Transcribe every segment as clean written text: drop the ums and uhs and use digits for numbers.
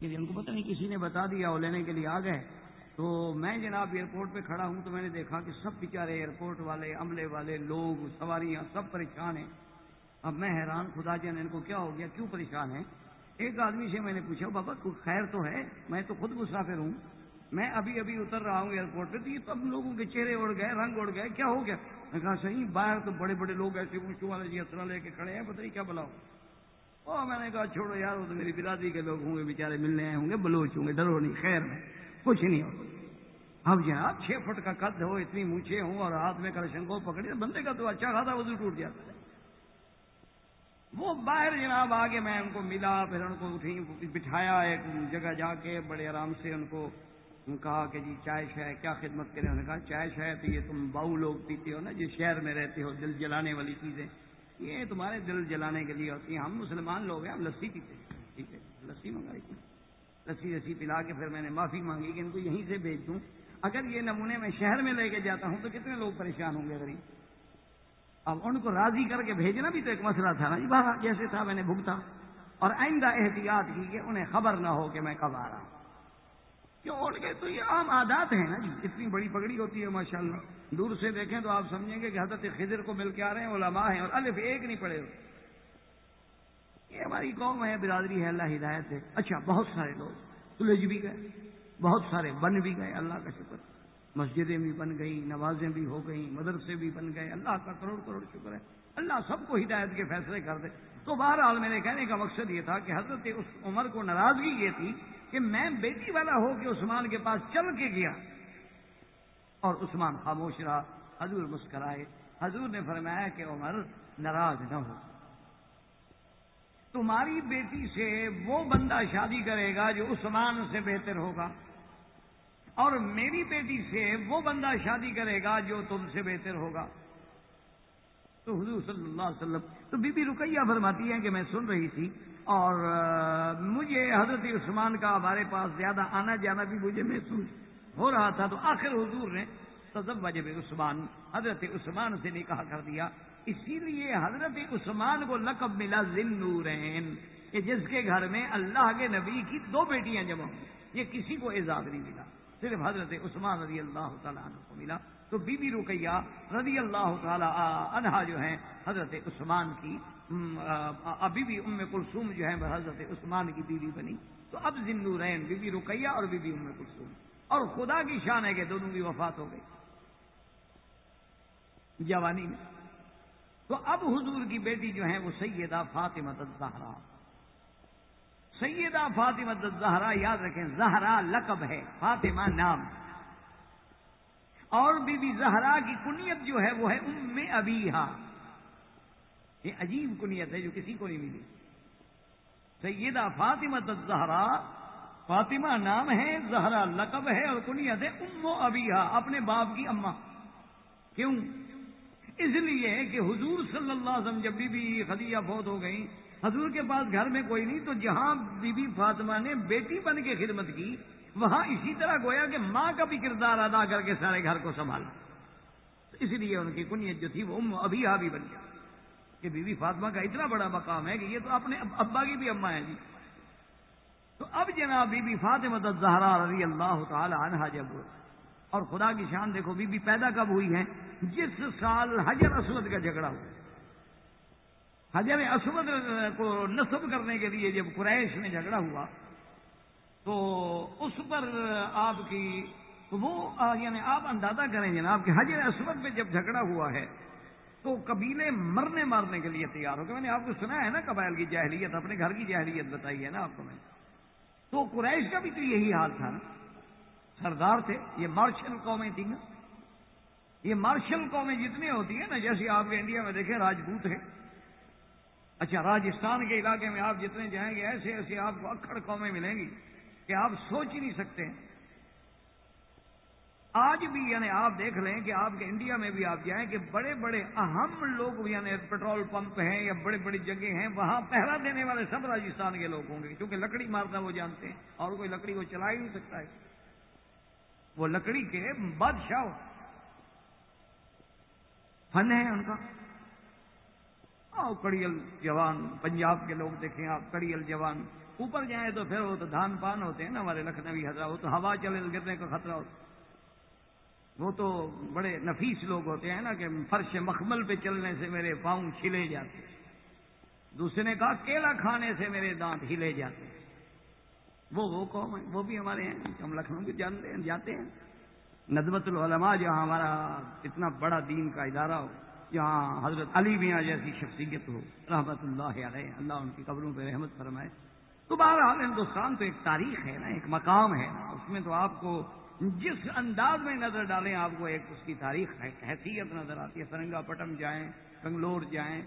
کہ ان کو پتہ نہیں کسی نے بتا دیا وہ لینے کے لیے آ گئے. تو میں جناب ایئرپورٹ پہ کھڑا ہوں تو میں نے دیکھا کہ سب بیچارے ایئرپورٹ والے، عملے والے لوگ، سواریاں سب پریشان ہیں. اب میں حیران، خدا جانے ان کو کیا ہو گیا، کیوں پریشان ہیں. ایک آدمی سے میں نے پوچھا، بابا کوئی خیر تو ہے، میں تو خود مسافر ہوں، میں ابھی اتر رہا ہوں ایئرپورٹ پہ، تو یہ سب لوگوں کے چہرے اڑ گئے، رنگ اڑ گئے، کیا ہو گیا. میں کہا صحیح، باہر تو بڑے بڑے لوگ ایسے اونچوں والے جی اسلحہ لے کے کھڑے ہیں، پتہ نہیں کیا بلاؤ. میں نے کہا چھوڑو یار، وہ تو میری برادری کے لوگ ہوں گے، بیچارے ملنے آئے ہوں گے، بلوچ ہوں گے، ڈرو نہیں، خیر میں کچھ نہیں ہوگا. اب جناب 6 فٹ کا قد ہو، اتنی مونچھیں ہوں اور ہاتھ میں کلشنکو پکڑی، بندے کا تو اچھا خاصا وضو ٹوٹ جاتا ہے. وہ باہر جناب آگے میں ان کو ملا، پھر ان کو بٹھایا ایک جگہ جا کے، بڑے آرام سے ان کو کہا کہ جی چائے شائے کیا خدمت کریں. انہوں نے کہا چائے شائے تو یہ تم باؤ لوگ پیتے ہو نا، جس شہر میں رہتے ہو، دل جلانے والی چیزیں یہ تمہارے دل جلانے کے لیے ہوتی ہیں، ہم مسلمان لوگ ہیں، ہم لسی پیتے ہیں. ٹھیک ہے، لسی منگائی تھی، لسی پلا کے پھر میں نے معافی مانگی کہ ان کو یہیں سے بھیج دوں. اگر یہ نمونے میں شہر میں لے کے جاتا ہوں تو کتنے لوگ پریشان ہوں گے غریب. اب ان کو راضی کر کے بھیجنا بھی تو ایک مسئلہ تھا نا جی. باہر جیسے تھا میں نے بھگتا، اور آئندہ احتیاط کی کہ انہیں خبر نہ ہو کہ میں کب آ رہا ہوں. کیوں اڑ گئے تو یہ عام عادات ہیں نا جی. اتنی بڑی پگڑی ہوتی ہے ماشاءاللہ، دور سے دیکھیں تو آپ سمجھیں گے کہ حضرت خضر کو مل کے آ رہے ہیں، علماء ہیں اور الف ایک نہیں پڑے ہوئے. یہ ہماری قوم ہے، برادری ہے، اللہ ہدایت ہے. اچھا، بہت سارے لوگ سلجھ بھی گئے، بہت سارے بن بھی گئے، اللہ کا شکر. مسجدیں بھی بن گئی، نمازیں بھی ہو گئیں، مدرسے بھی بن گئے، اللہ کا کروڑ کروڑ شکر ہے. اللہ سب کو ہدایت کے فیصلے کر دے. تو بہرحال میرے کہنے کا مقصد یہ تھا کہ حضرت اس عمر کو ناراضگی یہ تھی کہ میں بیٹی والا ہو کے عثمان کے پاس چل کے گیا اور عثمان خاموش رہا. حضور مسکرائے. حضور نے فرمایا کہ عمر ناراض نہ ہو، تمہاری بیٹی سے وہ بندہ شادی کرے گا جو عثمان سے بہتر ہوگا، اور میری بیٹی سے وہ بندہ شادی کرے گا جو تم سے بہتر ہوگا. تو حضور صلی اللہ علیہ وسلم، تو بی بی رقیہ فرماتی ہیں کہ میں سن رہی تھی اور مجھے حضرت عثمان کا ہمارے پاس زیادہ آنا جانا بھی مجھے محسوس ہو رہا تھا. تو آخر حضور نے تزوج عثمان، حضرت عثمان سے نکاح کر دیا. اسی لیے حضرت عثمان کو لقب ملا ذی النورین، کہ جس کے گھر میں اللہ کے نبی کی 2 بیٹیاں جمع ہوئی. یہ کسی کو اعزاز نہیں ملا، صرف حضرت عثمان رضی اللہ تعالیٰ عنہ کو ملا. تو بی بی رقیہ رضی اللہ تعالیٰ عنہا جو ہیں حضرت عثمان کی ابھی بھی ام کلثوم جو ہیں حضرت عثمان کی بیوی بنی. تو اب ذی النورین بی بی رقیہ اور بی بی ام کلثوم. اور خدا کی شان ہے کہ دونوں کی وفات ہو گئی جوانی میں. تو اب حضور کی بیٹی جو ہیں وہ سیدہ فاطمہ الزہرا. سیدہ فاطمہ الزہرا، یاد رکھیں، زہرا لقب ہے، فاطمہ نام. اور بی بی زہرا کی کنیت جو ہے وہ ہے ام ابیہا. یہ عجیب کنیت ہے جو کسی کو نہیں ملی. سیدہ فاطمہ الزہرا، فاطمہ نام ہے، زہرا لقب ہے، اور کنیت ہے ام ابیہا، اپنے باپ کی اماں. کیوں؟ اس لیے کہ حضور صلی اللہ علیہ وسلم جب بی بی خدیجہ فوت ہو گئی، حضور کے پاس گھر میں کوئی نہیں، تو جہاں بی بی فاطمہ نے بیٹی بن کے خدمت کی، وہاں اسی طرح گویا کہ ماں کا بھی کردار ادا کر کے سارے گھر کو سنبھالا. اس لیے ان کی کنیت جو تھی وہ ام ابیہا بھی بن گیا کہ بی بی فاطمہ کا اتنا بڑا مقام ہے کہ یہ تو اپنے ابا کی بھی اماں ہیں جی. تو اب جناب بی بی فاطمہ الزہرا رضی اللہ تعالی عنہا جب، اور خدا کی شان دیکھو، بی بی پیدا کب ہوئی ہیں؟ جس سال حجر اسود کا جھگڑا ہوا. حجر اسود کو نصب کرنے کے لیے جب قریش میں جھگڑا ہوا تو اس پر آپ کی وہ یعنی آپ اندازہ کریں جناب کہ حجر اسود پہ جب جھگڑا ہوا ہے تو قبیلے مرنے مارنے کے لیے تیار ہو گئے. میں نے آپ کو سنا ہے نا قبائل کی جاہلیت، اپنے گھر کی جاہلیت بتائی ہے نا آپ کو میں. تو قریش کا بھی تو یہی حال تھا نا، سردار تھے، یہ مارشل قومیں تھیں نا. یہ مارشل قومیں جتنی ہوتی ہیں نا، جیسے آپ کے انڈیا میں دیکھیں راجپوت ہے. اچھا، راجستھان کے علاقے میں آپ جتنے جائیں گے ایسے ایسے آپ کو اکھڑ قومیں ملیں گی کہ آپ سوچ ہی نہیں سکتے. آج بھی یعنی آپ دیکھ لیں کہ آپ کے انڈیا میں بھی آپ جائیں کہ بڑے بڑے اہم لوگ یعنی پیٹرول پمپ ہیں یا بڑی بڑی جگہ ہیں، وہاں پہرا دینے والے سب راجستھان کے لوگ ہوں گے، کیونکہ لکڑی مارنا وہ جانتے ہیں اور کوئی لکڑی وہ چلا ہی نہیں سکتا ہے. وہ لکڑی کے بادشاہ فن ہے ان کا. کڑیل جوان، پنجاب کے لوگ دیکھیں آپ، کڑیل جوان، اوپر جائیں تو پھر وہ تو دھان پان ہوتے ہیں نا ہمارے لکھنوی حضرات، وہ تو ہوا چلے گرنے کا خطرہ ہوتا، وہ تو بڑے نفیس لوگ ہوتے ہیں نا کہ فرش مخمل پہ چلنے سے میرے پاؤں چھلے جاتے. دوسرے نے کہا کیلا کھانے سے میرے دانت ہلے جاتے. وہ قوم ہے، وہ بھی ہمارے ہیں، ہم لکھنؤ کے جانتے ہیں، جاتے ہیں. ندوۃ العلماء جہاں ہمارا اتنا بڑا دین کا ادارہ ہو، جہاں حضرت علی میاں جیسی شخصیت ہو رحمت اللہ علیہ، اللہ ان کی قبروں پہ رحمت فرمائے. تو بہرحال ہندوستان تو ایک تاریخ ہے نا، ایک مقام ہے نا، اس میں تو آپ کو جس انداز میں نظر ڈالیں آپ کو ایک اس کی تاریخ حیثیت نظر آتی ہے. سرنگا پٹم جائیں، بنگلور جائیں،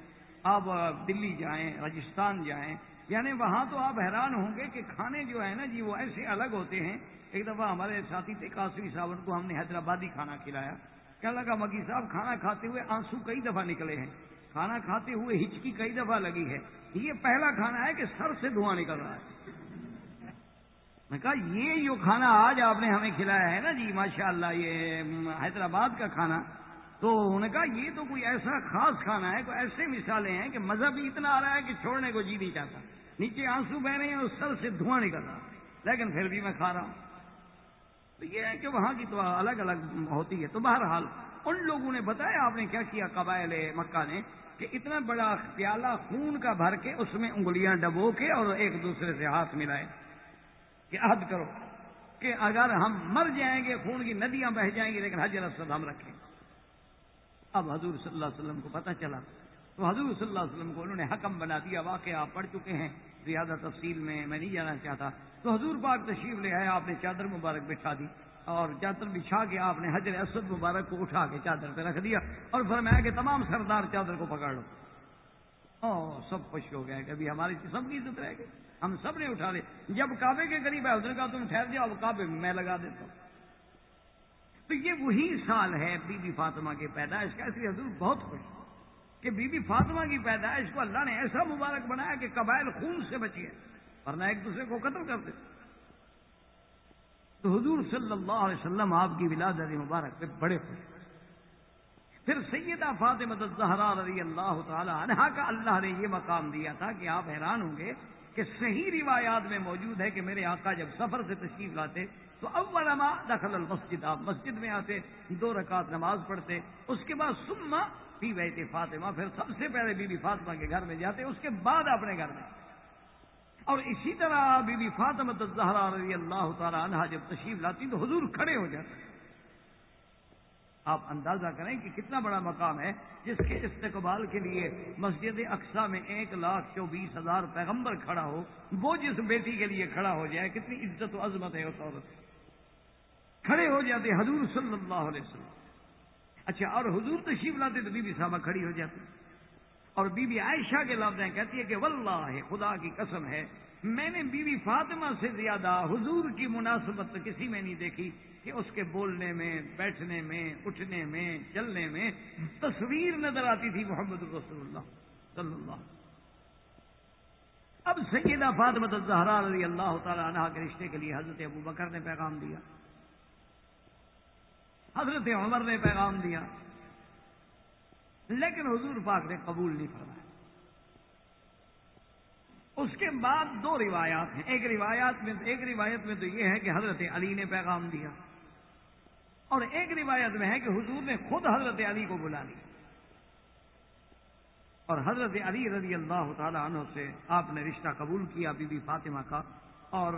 آپ دلی جائیں، راجستھان جائیں، یعنی وہاں تو آپ حیران ہوں گے کہ کھانے جو ہے نا جی وہ ایسے الگ ہوتے ہیں. ایک دفعہ ہمارے ساتھی تھے قاسمی صاحب، ان کو ہم نے حیدرآبادی کھانا کھلایا. کہنے لگا مکی صاحب کھانا کھاتے ہوئے آنسو کئی دفعہ نکلے ہیں، کھانا کھاتے ہوئے ہچکی کئی دفعہ لگی ہے، یہ پہلا کھانا ہے کہ سر سے دھواں نکل رہا ہے. میں کہا یہ جو کھانا آج آپ نے ہمیں کھلایا ہے نا جی ماشاءاللہ یہ حیدرآباد کا کھانا، تو انہوں نے کہا یہ تو کوئی ایسا خاص کھانا ہے، کوئی ایسے مثالیں ہیں کہ مزہ بھی اتنا آ رہا ہے کہ چھوڑنے کو جی نہیں چاہتا، نیچے آنسو بہ رہے ہیں اور سر سے دھواں نکل رہا، لیکن پھر بھی میں کھا رہا ہوں. تو یہ ہے کہ وہاں کی تو الگ الگ ہوتی ہے. تو بہرحال ان لوگوں نے بتایا آپ نے کیا کیا قبائل مکہ نے، کہ اتنا بڑا پیالہ خون کا بھر کے اس میں انگلیاں ڈبو کے اور ایک دوسرے سے ہاتھ ملائے کہ عہد کرو کہ اگر ہم مر جائیں گے خون کی ندیاں بہہ جائیں گی لیکن حجر اسود ہم رکھیں. اب حضور صلی اللہ علیہ وسلم کو پتہ چلا تو حضور صلی اللہ علیہ وسلم کو انہوں نے حکم بنا دیا. واقعہ آپ پڑھ چکے ہیں، زیادہ تفصیل میں نہیں جانا چاہتا. تو حضور پاک تشریف لے آئے، آپ نے چادر مبارک بچھا دی اور چادر بچھا کے آپ نے حجر اسود مبارک کو اٹھا کے چادر پہ رکھ دیا اور فرمایا کہ تمام سردار چادر کو پکڑ لو. سب خوش ہو گئے کہ ابھی ہماری سب کی عزت رہ گئی، ہم سب نے اٹھا لے. جب کعبے کے قریب ہے حضور نے کہا تم ٹھہر جاؤ، اب کعبے میں لگا دیتا ہوں. تو یہ وہی سال ہے بی بی فاطمہ کے پیدائش کا، اس لیے حضور بہت خوش کہ بی بی فاطمہ کی پیدائش کو اللہ نے ایسا مبارک بنایا کہ قبائل خون سے بچے ورنہ ایک دوسرے کو قتل کرتے. تو حضور صلی اللہ علیہ وسلم آپ کی ولادت مبارک پہ بڑے خوش. پھر سیدہ فاطمہ الزہرا رضی اللہ تعالی عنہا کا اللہ نے یہ مقام دیا تھا کہ آپ حیران ہوں گے کہ صحیح روایات میں موجود ہے کہ میرے آقا جب سفر سے تشریف لاتے تو اول ما دخل المسجد، آپ مسجد میں آتے، 2 رکعت نماز پڑھتے، اس کے بعد ثم فی بیت فاطمہ، پھر سب سے پہلے بی بی فاطمہ کے گھر میں جاتے، اس کے بعد اپنے گھر میں. اور اسی طرح بی بی فاطمہ الزہرا رضی اللہ تعالی عنہا جب تشریف لاتی تو حضور کھڑے ہو جاتے. آپ اندازہ کریں کہ کتنا بڑا مقام ہے جس کے استقبال کے لیے مسجد اقصی میں 1,24,000 پیغمبر کھڑا ہو، وہ جس بیٹی کے لیے کھڑا ہو جائے کتنی عزت و عظمت ہے اس عورت. کھڑے ہو جاتے حضور صلی اللہ علیہ وسلم. اچھا، اور حضور تشریف لاتے تو بی بی صاحبہ کھڑی ہو جاتی اور بی بی عائشہ کے لفظ ہیں، کہتی ہے کہ واللہ خدا کی قسم ہے میں نے بی بی فاطمہ سے زیادہ حضور کی مناسبت تو کسی میں نہیں دیکھی کہ اس کے بولنے میں، بیٹھنے میں، اٹھنے میں، چلنے میں تصویر نظر آتی تھی محمد رسول اللہ صلی اللہ علیہ وسلم. اب سیدہ فاطمہ الزہرا رضی اللہ تعالی عنہا کے رشتے کے لیے حضرت ابو بکر نے پیغام دیا، حضرت عمر نے پیغام دیا، لیکن حضور پاک نے قبول نہیں فرمایا. اس کے بعد 2 روایات ہیں. ایک روایت میں تو یہ ہے کہ حضرت علی نے پیغام دیا اور ایک روایت میں ہے کہ حضور نے خود حضرت علی کو بلا لیا اور حضرت علی رضی اللہ تعالی عنہ سے آپ نے رشتہ قبول کیا بی بی فاطمہ کا. اور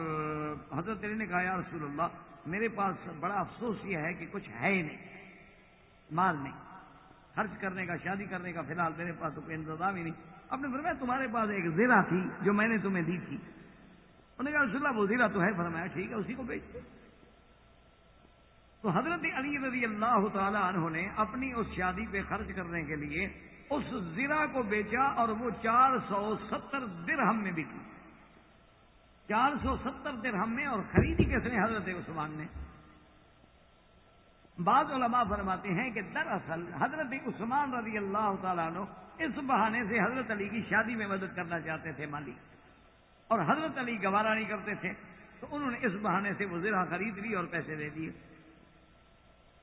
حضرت علی نے کہا یا رسول اللہ میرے پاس بڑا افسوس یہ ہے کہ کچھ ہے ہی نہیں، مال نہیں خرچ کرنے کا، شادی کرنے کا، فی الحال میرے پاس تو کوئی انتظام ہی نہیں. آپ نے فرمایا تمہارے پاس ایک زرہ تھی جو میں نے تمہیں دی تھی. انہوں نے کہا رسول اللہ وہ زرہ تو ہے. فرمایا ٹھیک ہے اسی کو بیچ دو. تو حضرت علی رضی اللہ تعالی عنہ نے اپنی اس شادی پہ خرچ کرنے کے لیے اس زرہ کو بیچا اور وہ 470 درہم میں بکی. 470 درہم میں. اور خریدی کس نے؟ حضرت عثمان نے. بعض علماء فرماتے ہیں کہ دراصل حضرت عثمان رضی اللہ تعالیٰ عنہ اس بہانے سے حضرت علی کی شادی میں مدد کرنا چاہتے تھے مالی، اور حضرت علی گوارا نہیں کرتے تھے، تو انہوں نے اس بہانے سے وہ زرہ خرید لی اور پیسے دے دیے.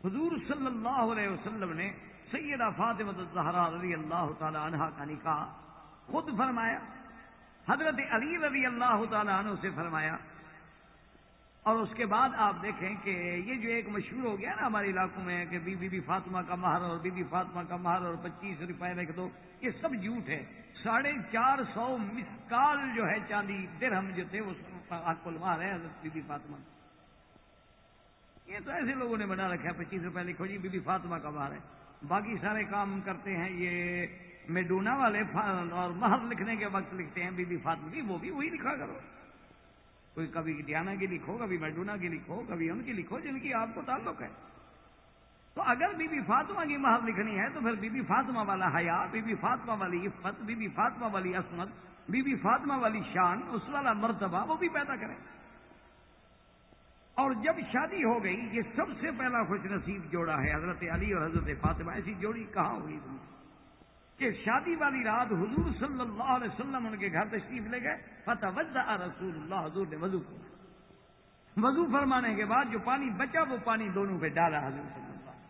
حضور صلی اللہ علیہ وسلم نے سیدہ فاطمہ الزہرا رضی اللہ تعالی عنہا کا نکاح خود فرمایا، حضرت علی رضی اللہ تعالی عنہ سے فرمایا. اور اس کے بعد آپ دیکھیں کہ یہ جو ایک مشہور ہو گیا نا ہمارے علاقوں میں کہ بی بی فاطمہ کا مہر اور بی بی فاطمہ کا مہر اور 25 روپئے لکھ دو، یہ سب جھوٹ ہے. 450 مسکال جو ہے چاندی درہم جو تھے اس کو مہر ہے حضرت بی بی فاطمہ. یہ تو ایسے لوگوں نے بنا رکھا ہے 25 روپئے لکھو جی بی بی فاطمہ کا مہر ہے. باقی سارے کام کرتے ہیں یہ میڈونا والے، اور مہر لکھنے کے وقت لکھتے ہیں بی بی فاطمہ کی، وہ بھی وہی لکھا کرو. کوئی کبھی ڈیانا کی لکھو، کبھی میڈونا کی لکھو، کبھی ان کی لکھو جن کی آپ کو تعلق ہے. تو اگر بی بی فاطمہ کی مہر لکھنی ہے تو پھر بی بی فاطمہ والا حیا، بی بی فاطمہ والی عفت، بی بی فاطمہ والی عصمت، بی بی فاطمہ والی شان، اس والا مرتبہ وہ بھی پیدا کریں. اور جب شادی ہو گئی، یہ سب سے پہلا خوش نصیب جوڑا ہے حضرت علی اور حضرت فاطمہ. ایسی جوڑی کہاں ہوئی تم کہ شادی والی رات حضور صلی اللہ علیہ وسلم ان کے گھر تشریف لے گئے. فتوضأ رسول اللہ، حضور نے وضو فرمانے کے بعد جو پانی بچا وہ پانی دونوں پہ ڈالا حضور صلی اللہ علیہ وسلم،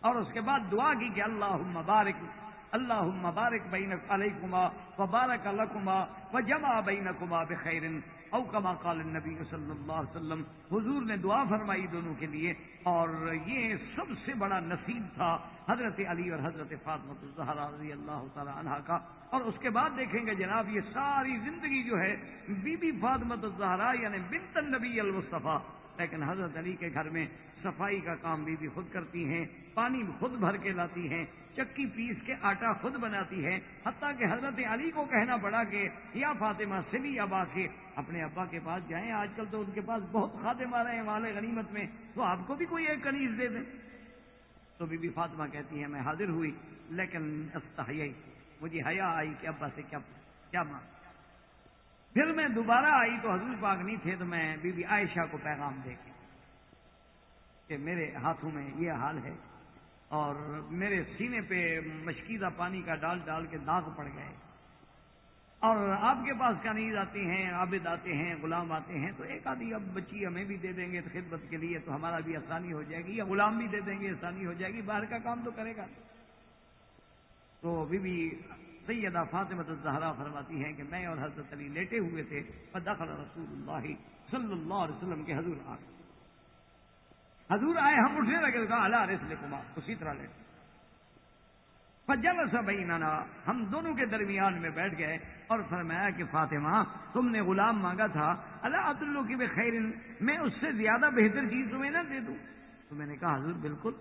اور اس کے بعد دعا کی کہ اللہم بارک بینک علیکما وبارک لکما وجمع بینکما بخیر، او کما قال النبی صلی اللہ علیہ وسلم. حضور نے دعا فرمائی دونوں کے لیے، اور یہ سب سے بڑا نصیب تھا حضرت علی اور حضرت فاطمہ الزہرا رضی اللہ تعالی عنہا کا. اور اس کے بعد دیکھیں گے جناب یہ ساری زندگی جو ہے بی بی فاطمہ الزہرا یعنی بنت النبی المصطفیٰ. لیکن حضرت علی کے گھر میں صفائی کا کام بی بی خود کرتی ہیں، پانی خود بھر کے لاتی ہیں، چکی پیس کے آٹا خود بناتی ہیں. حتیٰ کہ حضرت علی کو کہنا پڑا کہ یا فاطمہ سلی ابا کے، اپنے ابا کے پاس جائیں، آج کل تو ان کے پاس بہت خادم آ رہے ہیں مال غنیمت میں، تو آپ کو بھی کوئی ایک کنیز دے دیں. تو بی بی فاطمہ کہتی ہیں میں حاضر ہوئی لیکن استحیی، مجھے حیا آئی کہ ابا سے کیا مانگ. پھر میں دوبارہ آئی تو حضور پاک نہیں تھے، تو میں بی بی عائشہ کو پیغام دے کے کہ میرے ہاتھوں میں یہ حال ہے اور میرے سینے پہ مشکیزہ پانی کا ڈال کے داغ پڑ گئے، اور آپ کے پاس کنیز آتے ہیں، عابد آتے ہیں، غلام آتے ہیں، تو ایک آدھی اب بچی ہمیں بھی دے دیں گے خدمت کے لیے تو ہمارا بھی آسانی ہو جائے گی، یا غلام بھی دے دیں گے آسانی ہو جائے گی، باہر کا کام تو کرے گا. تو بی بی سیدہ فاطمہ الزہرا فرماتی ہیں کہ میں اور حضرت علی لیٹے ہوئے تھے، فدخل رسول اللہ صلی اللہ علیہ وسلم کے حضور آئے، ہم اٹھنے لگے، کہا الا رسلکما، اسی طرح لیٹے. فجلس بیننا، ہم دونوں کے درمیان میں بیٹھ گئے اور فرمایا کہ فاطمہ تم نے غلام مانگا تھا، الا ادلک بخیر، میں اس سے زیادہ بہتر چیز تمہیں نہ دے دوں؟ تو میں نے کہا حضور بالکل،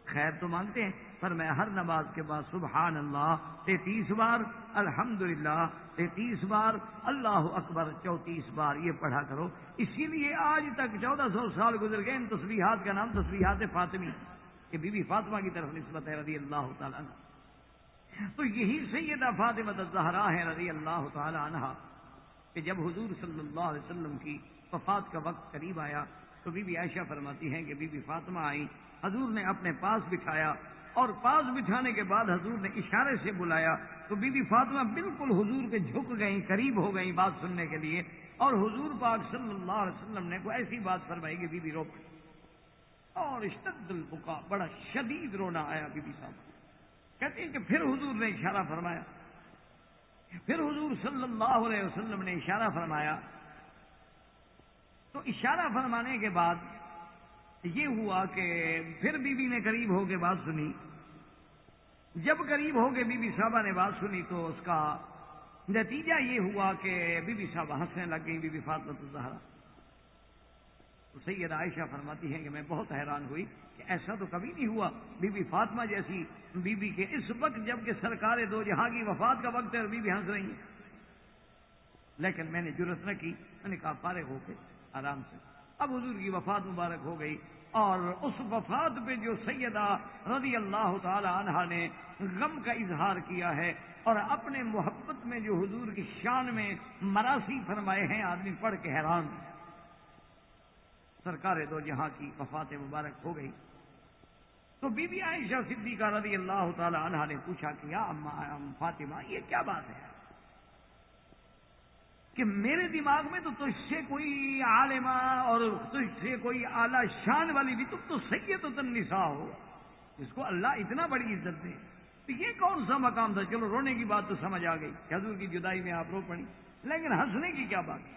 خیر تو مانگتے ہیں. فرمایا ہر نماز کے بعد سبحان اللہ 33 بار، الحمدللہ 33 بار، اللہ اکبر 34 بار یہ پڑھا کرو. اسی لیے آج تک 1400 سال گزر گئے، ان تسبیحات کا نام تسبیحات فاطمی کہ بی بی فاطمہ کی طرف نسبت ہے رضی اللہ تعالیٰ عنہ. تو یہی سیدہ فاطمہ الزہرا ہے رضی اللہ تعالی عنہا کہ جب حضور صلی اللہ علیہ وسلم کی وفات کا وقت قریب آیا تو بی بی عائشہ فرماتی ہیں کہ بی بی فاطمہ آئی، حضور نے اپنے پاس بٹھایا، اور پاس بٹھانے کے بعد حضور نے اشارے سے بلایا تو بی بی فاطمہ بالکل حضور کے جھک گئیں، قریب ہو گئیں بات سننے کے لیے. اور حضور پاک صلی اللہ علیہ وسلم نے کوئی ایسی بات فرمائی کہ بی بی رو پڑی، اور اشتد البکا، بڑا شدید رونا آیا بی بی صاحب. کہتے ہیں کہ پھر حضور نے اشارہ فرمایا، پھر حضور صلی اللہ علیہ وسلم نے اشارہ فرمایا. تو اشارہ فرمانے کے بعد یہ ہوا کہ پھر بی بی نے قریب ہو کے بات سنی. جب قریب ہو کے بی بی صاحبہ نے بات سنی تو اس کا نتیجہ یہ ہوا کہ بی بی صاحبہ ہنسنے لگ گئی، بی بی فاطمہ الزہرا. تو سیدہ عائشہ فرماتی ہیں کہ میں بہت حیران ہوئی کہ ایسا تو کبھی نہیں ہوا، بی بی فاطمہ جیسی بی بی کے اس وقت جب کہ سرکار دو جہاں کی وفات کا وقت ہے اور بی بی ہنس رہی ہیں. لیکن میں نے جرأت نہ کی، میں نے کہا فارغ ہو کے آرام سے. اب حضور کی وفات مبارک ہو گئی، اور اس وفات پہ جو سیدہ رضی اللہ تعالی عنہا نے غم کا اظہار کیا ہے اور اپنے محبت میں جو حضور کی شان میں مراثی فرمائے ہیں، آدمی پڑھ کے حیران. سرکار دو جہاں کی وفات مبارک ہو گئی تو بی بی عائشہ صدیقہ رضی اللہ تعالی عنہا نے پوچھا کہ یا ام فاطمہ یہ کیا بات ہے کہ میرے دماغ میں تو تجھ سے کوئی عالمہ اور تجھ سے کوئی اعلی شان والی بھی، تم تو سیدۃ النساء ہو، جس کو اللہ اتنا بڑی عزت دے، تو یہ کون سا مقام تھا؟ چلو رونے کی بات تو سمجھ آ گئی کہ حضور کی جدائی میں آپ رو پڑی، لیکن ہنسنے کی کیا بات؟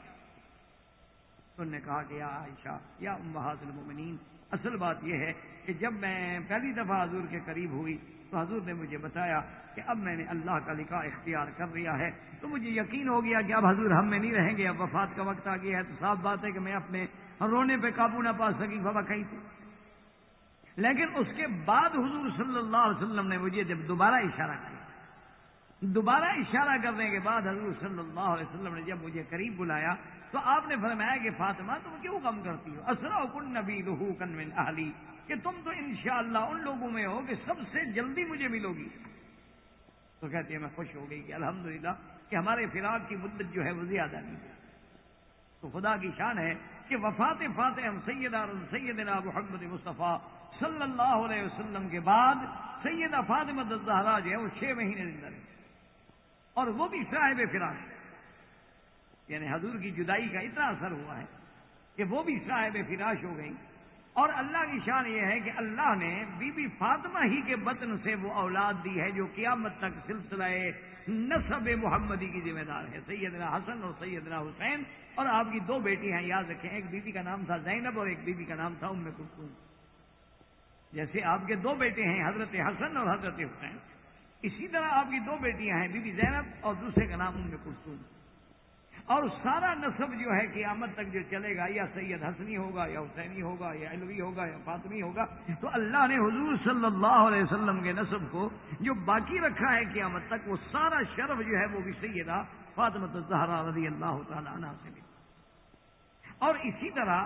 انہوں نے کہا کہ یا عائشہ یا امہات المومنین، اصل بات یہ ہے کہ جب میں پہلی دفعہ حضور کے قریب ہوئی تو حضور نے مجھے بتایا کہ اب میں نے اللہ کا لقاء اختیار کر لیا ہے، تو مجھے یقین ہو گیا کہ اب حضور ہم میں نہیں رہیں گے، اب وفات کا وقت آ گیا ہے، تو صاف بات ہے کہ میں اپنے رونے پہ قابو نہ پا سکی، بابا کہیں تھے۔ لیکن اس کے بعد حضور صلی اللہ علیہ وسلم نے مجھے جب دوبارہ اشارہ کیا، دوبارہ اشارہ کرنے کے بعد حضور صلی اللہ علیہ وسلم نے جب مجھے قریب بلایا تو آپ نے فرمایا کہ فاطمہ تم کیوں غم کرتی ہو؟ اسرعکن نبیلہ من اہلی، کہ تم تو انشاءاللہ ان لوگوں میں ہو کہ سب سے جلدی مجھے ملو گی۔ تو کہتی ہے میں خوش ہو گئی کہ الحمدللہ کہ ہمارے فراق کی مدت جو ہے وہ زیادہ نہیں ہے۔ تو خدا کی شان ہے کہ وفات فاطمہ سیدنا محمد مصطفیٰ صلی اللہ علیہ وسلم کے بعد سیدہ فاطمہ الزہرا جو ہے وہ 6 مہینے زندہ رہی، اور وہ بھی صاحب فراق، یعنی حضور کی جدائی کا اتنا اثر ہوا ہے کہ وہ بھی صاحب فراش ہو گئی۔ اور اللہ کی شان یہ ہے کہ اللہ نے بی بی فاطمہ ہی کے بطن سے وہ اولاد دی ہے جو قیامت تک سلسلہ نسب محمدی کی ذمہ دار ہے، سیدنا حسن اور سیدنا حسین۔ اور آپ کی 2 بیٹی ہیں، یاد رکھیں، ایک بیوی کا نام تھا زینب اور ایک بیوی کا نام تھا ام کلثوم۔ جیسے آپ کے 2 بیٹے ہیں حضرت حسن اور حضرت حسین، اسی طرح آپ کی 2 بیٹیاں ہیں، بی بی زینب اور دوسرے کا نام ام کلثوم۔ اور سارا نسب جو ہے قیامت تک جو چلے گا، یا سید حسنی ہوگا یا حسینی ہوگا یا علوی ہوگا یا فاطمی ہوگا، تو اللہ نے حضور صلی اللہ علیہ وسلم کے نسب کو جو باقی رکھا ہے قیامت تک، وہ سارا شرف جو ہے وہ بھی سیدہ فاطمہ الزہرا رضی اللہ تعالی عنہا سے ملا۔ اور اسی طرح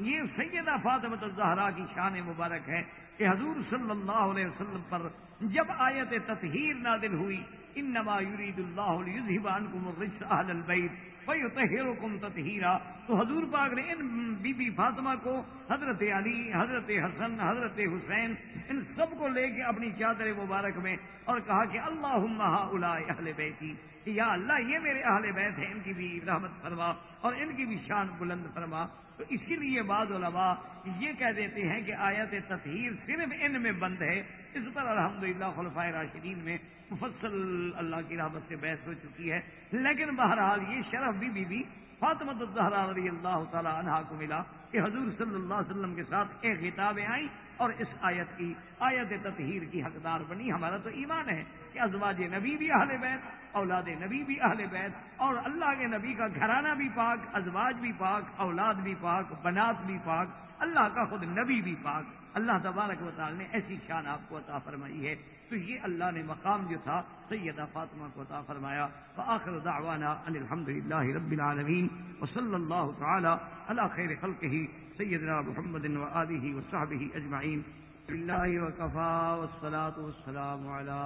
یہ سیدہ فاطمہ الزہرا کی شان مبارک ہے کہ حضور صلی اللہ علیہ وسلم پر جب آیت تطہیر نازل ہوئی، انما یرید اللہ لیذھب عنکم الرجس اہل البیت ویطہرکم تطہیرا، تو حضور پاک نے ان بی بی فاطمہ کو، حضرت علی، حضرت حسن، حضرت حسین، ان سب کو لے کے اپنی چادر مبارک میں اور کہا کہ اللہم ہؤلاء اہل بیتی، کہ یا اللہ یہ میرے اہل بیت ہیں، ان کی بھی رحمت فرما اور ان کی بھی شان بلند فرما۔ تو اسی لیے بعض علماء یہ کہہ دیتے ہیں کہ آیت تطہیر صرف ان میں بند ہے، اس پر الحمدللہ خلفائے راشدین میں مفصل اللہ کی رحمت سے بحث ہو چکی ہے، لیکن بہرحال یہ شرف بھی بی بی فاطمہ الزہرا رضی اللہ تعالی عنہا کو ملا کہ حضور صلی اللہ علیہ وسلم کے ساتھ ایک خطابیں آئیں اور اس آیت کی، آیت تطہیر کی حقدار بنی۔ ہمارا تو ایمان ہے کہ ازواج نبی بھی اہل بیت، اولاد نبی بھی اہل بیت، اور اللہ کے نبی کا گھرانہ بھی پاک، ازواج بھی پاک، اولاد بھی پاک، بنات بھی پاک، اللہ کا خود نبی بھی پاک۔ اللہ تبارک و تعالی نے ایسی شان آپ کو عطا فرمائی ہے، تو یہ اللہ نے مقام جو تھا سیدہ فاطمہ کو عطا فرمایا۔ وآخر دعوانا ان الحمدللہ رب العالمین، وصلی اللہ تعالی علی خیر خلقہ سیدنا محمد وآلہ وصحبہ اجمعین۔ باللہ وکفا والصلاة والسلام علی